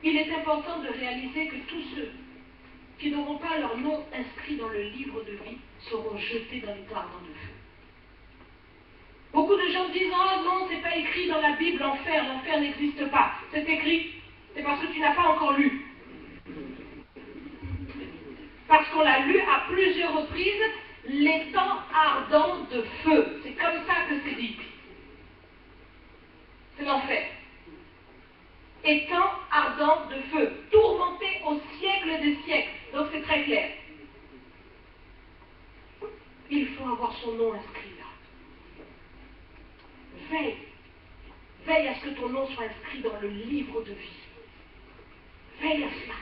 Il est important de réaliser que tous ceux qui n'auront pas leur nom inscrit dans le livre de vie seront jetés dans les ardents de feu. Beaucoup de gens disent « Oh non, c'est pas écrit dans la Bible, l'enfer n'existe pas. » C'est écrit, c'est parce que tu n'as pas encore lu. Parce qu'on l'a lu à plusieurs reprises, les temps ardents de feu. C'est comme ça que c'est dit. C'est l'enfer. Étant ardent de feu, tourmenté au siècle des siècles. Donc c'est très clair. Il faut avoir son nom inscrit là. Veille. Veille à ce que ton nom soit inscrit dans le livre de vie. Veille à cela.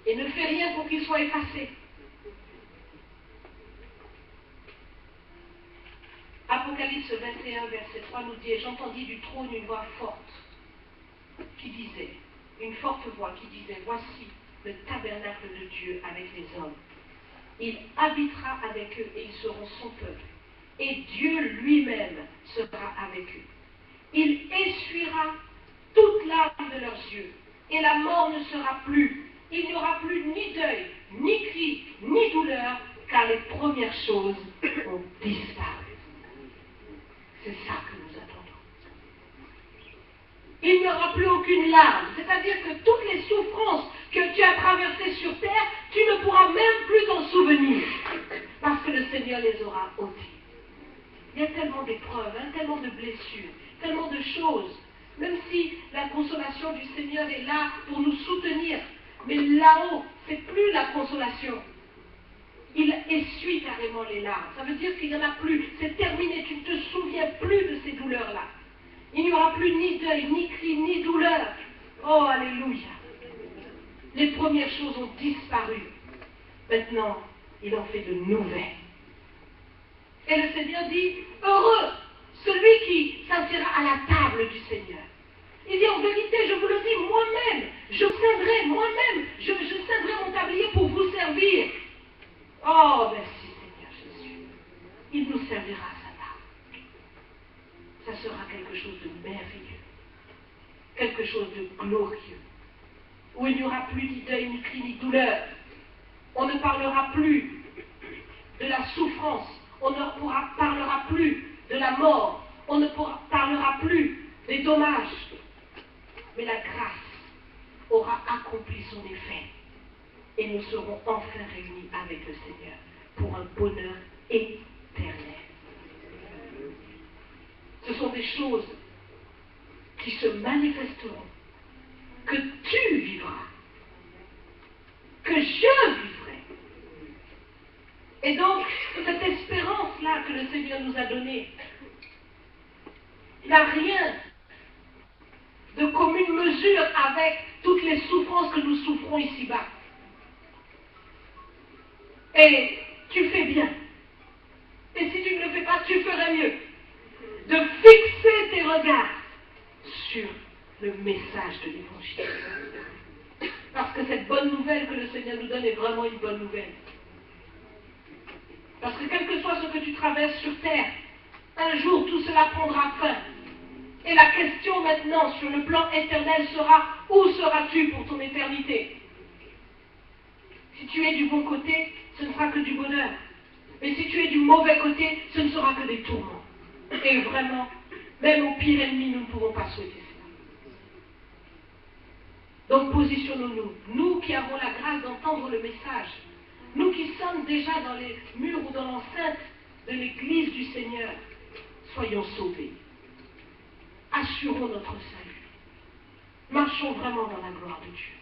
Et ne fais rien pour qu'il soit effacé. Apocalypse 21, verset 3 nous dit « Et j'entendis du trône une voix forte qui disait, une forte voix qui disait, voici le tabernacle de Dieu avec les hommes. Il habitera avec eux et ils seront son peuple. Et Dieu lui-même sera avec eux. Il essuiera toute larme de leurs yeux et la mort ne sera plus. Il n'y aura plus ni deuil, ni cri, ni douleur, car les premières choses ont disparu. » C'est ça que nous attendons. Il n'y aura plus aucune larme, c'est-à-dire que toutes les souffrances que tu as traversées sur terre, tu ne pourras même plus t'en souvenir, parce que le Seigneur les aura ôtées. Il y a tellement d'épreuves, tellement de blessures, tellement de choses, même si la consolation du Seigneur est là pour nous soutenir, mais là-haut, c'est plus la consolation. Il essuie carrément les larmes. Ça veut dire qu'il n'y en a plus. C'est terminé. Tu ne te souviens plus de ces douleurs-là. Il n'y aura plus ni deuil, ni cri, ni douleur. Oh, alléluia. Les premières choses ont disparu. Maintenant, il en fait de nouvelles. Et le Seigneur dit, heureux celui qui s'assiera à la table du Seigneur. Il dit, en vérité, je vous le dis, moi-même, je céderai mon tablier pour vous servir. Oh, merci Seigneur Jésus. Il nous servira à sa table. Ça sera quelque chose de merveilleux, quelque chose de glorieux, où il n'y aura plus ni deuil, ni cri, ni douleur. On ne parlera plus de la souffrance, on ne parlera plus de la mort, on ne parlera plus des dommages, mais la grâce aura accompli son effet et nous serons enfin réunis avec le Seigneur pour un bonheur éternel. Ce sont des choses qui se manifesteront, que tu vivras, que je vivrai. Et donc, cette espérance-là que le Seigneur nous a donnée n'a rien de commune mesure avec toutes les souffrances que nous souffrons ici-bas. Et tu fais bien. Et si tu ne le fais pas, tu ferais mieux de fixer tes regards sur le message de l'Évangile. Parce que cette bonne nouvelle que le Seigneur nous donne est vraiment une bonne nouvelle. Parce que quel que soit ce que tu traverses sur terre, un jour tout cela prendra fin. Et la question maintenant sur le plan éternel sera, où seras-tu pour ton éternité? Si tu es du bon côté, ce ne sera que du bonheur. Mais si tu es du mauvais côté, ce ne sera que des tourments. Et vraiment, même au pire ennemi, nous ne pouvons pas souhaiter cela. Donc positionnons-nous, nous qui avons la grâce d'entendre le message, nous qui sommes déjà dans les murs ou dans l'enceinte de l'église du Seigneur, soyons sauvés. Assurons notre salut. Marchons vraiment dans la gloire de Dieu.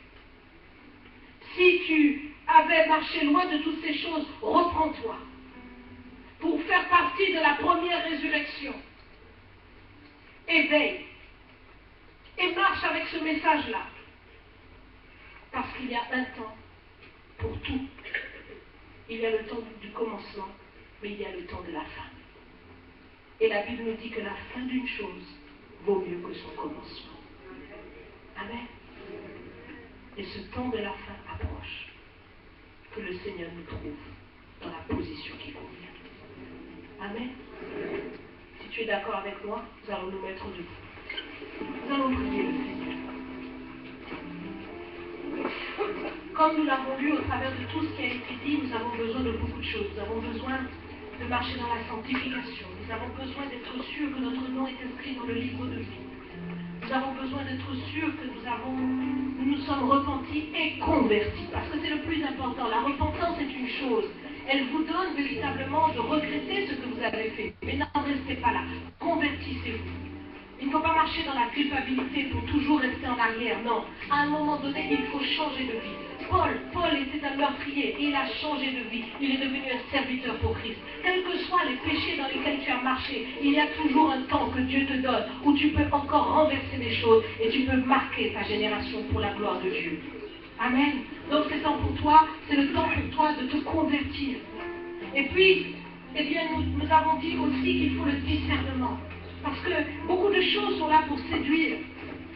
Si tu avais marché loin de toutes ces choses, reprends-toi pour faire partie de la première résurrection. Éveille et marche avec ce message-là. Parce qu'il y a un temps pour tout. Il y a le temps du commencement, mais il y a le temps de la fin. Et la Bible nous dit que la fin d'une chose vaut mieux que son commencement. Amen. Et ce temps de la fin approche. Que le Seigneur nous trouve dans la position qui convient. Amen. Si tu es d'accord avec moi, nous allons nous mettre debout. Nous allons prier le Seigneur. Comme nous l'avons lu au travers de tout ce qui a été dit, nous avons besoin de beaucoup de choses. Nous avons besoin de marcher dans la sanctification. Nous avons besoin d'être sûrs que notre nom est inscrit dans le livre de vie. Nous avons besoin d'être sûrs que nous nous sommes repentis et convertis. Parce que c'est le plus important. La repentance est une chose. Elle vous donne véritablement de regretter ce que vous avez fait. Mais n'en restez pas là. Convertissez-vous. Il ne faut pas marcher dans la culpabilité pour toujours rester en arrière. Non. À un moment donné, il faut changer de vie. Paul était un meurtrier et il a changé de vie. Il est devenu un serviteur pour Christ. Quels que soient les péchés dans lesquels tu as marché, il y a toujours un temps que Dieu te donne où tu peux encore renverser les choses et tu peux marquer ta génération pour la gloire de Dieu. Amen. Donc c'est temps pour toi, c'est le temps pour toi de te convertir. Et puis, eh bien, nous avons dit aussi qu'il faut le discernement. Parce que beaucoup de choses sont là pour séduire.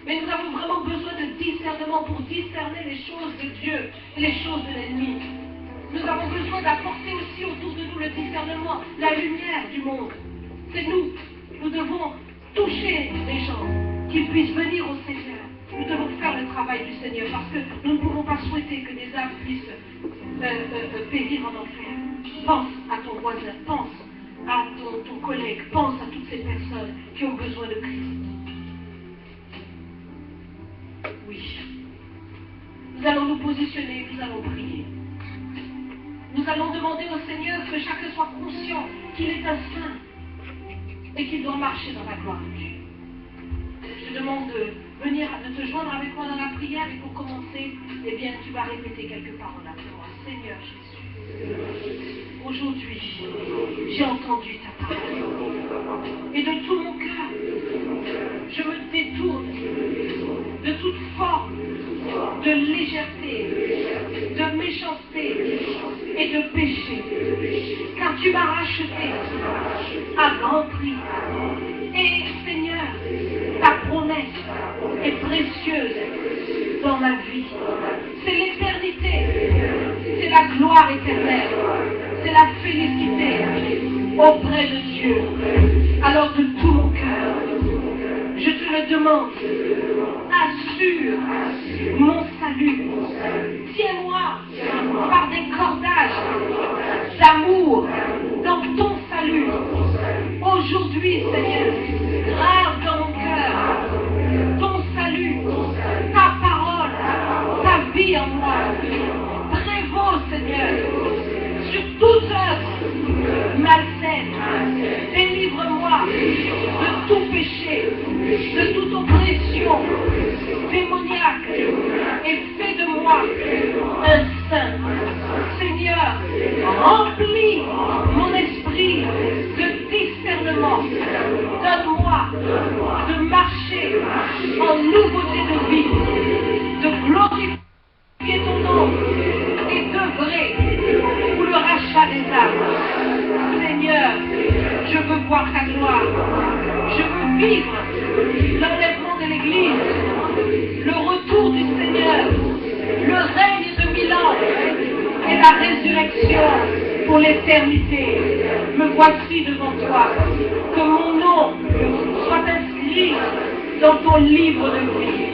Mais nous avons vraiment besoin de discernement pour discerner les choses de Dieu et les choses de l'ennemi. Nous avons besoin d'apporter aussi autour de nous le discernement, la lumière du monde. C'est nous. Nous devons toucher les gens, qu'ils puissent venir au Seigneur. Nous devons faire le travail du Seigneur parce que nous ne pouvons pas souhaiter que des âmes puissent périr en enfer. Pense à ton voisin, pense à ton collègue, pense à toutes ces personnes qui ont besoin de Christ. Oui. Nous allons nous positionner, nous allons prier. Nous allons demander au Seigneur que chacun soit conscient qu'il est un saint et qu'il doit marcher dans la gloire de Dieu. Je te demande de te joindre avec moi dans la prière et pour commencer, eh bien, tu vas répéter quelques paroles après moi. Seigneur Jésus, aujourd'hui, j'ai entendu ta parole et de tout mon cœur, je me détourne de toute forme de légèreté, de méchanceté et de péché. Car tu m'as racheté à grand prix. Et Seigneur, ta promesse est précieuse dans ma vie. C'est l'éternité, c'est la gloire éternelle, c'est la félicité auprès de Dieu. Alors de tout mon cœur, je te le demande, assure mon salut. Tiens-moi par des cordages d'amour dans ton salut. Aujourd'hui, Seigneur, grave dans mon cœur ton salut, ta parole, ta vie en moi. Prévaut, Seigneur, sur toute œuvre malsaine. Délivre-moi de tout péché, de toute oppression démoniaque et fais de moi un saint. Seigneur, remplis mon esprit de discernement. Donne-moi de marcher en nouveauté de vie, de glorifier ton nom et d'œuvrer pour le rachat des âmes. Seigneur, je veux voir ta gloire. Je veux vivre l'enlèvement de l'Église, le retour du Seigneur, le règne de 1000 ans et la résurrection pour l'éternité. Me voici devant toi. Que mon nom soit inscrit dans ton livre de vie.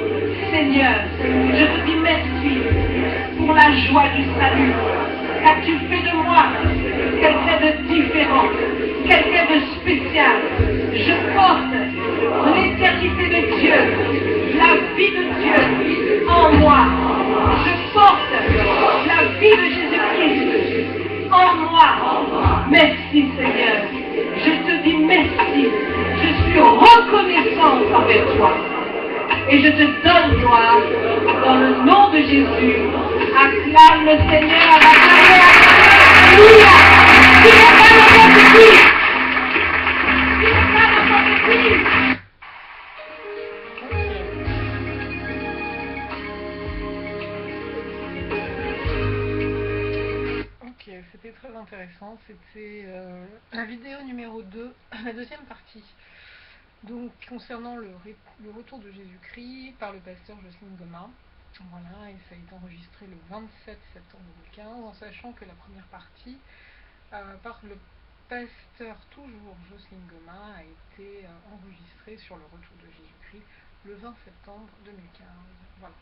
Seigneur, je te dis merci pour la joie du salut. Car tu fais de moi quelqu'un de différent, quelqu'un de spécial. Je porte l'éternité de Dieu, la vie de Dieu en moi. Je porte la vie de Jésus-Christ en moi. Merci Seigneur. Je te dis merci. Je suis reconnaissante envers toi. Et je te donne gloire dans le nom de Jésus. Acclame le Seigneur, acclame-le, alléluia. Tu n'es pas n'importe qui. Tu n'es pas n'importe qui. Ok, c'était très intéressant. C'était la vidéo numéro 2, la deuxième partie. Donc, concernant le retour de Jésus-Christ par le pasteur Jocelyne Goma. Voilà, et ça a été enregistré le 27 septembre 2015, en sachant que la première partie, par le pasteur toujours Jocelyne Goma, a été enregistrée sur le retour de Jésus-Christ le 20 septembre 2015. Voilà.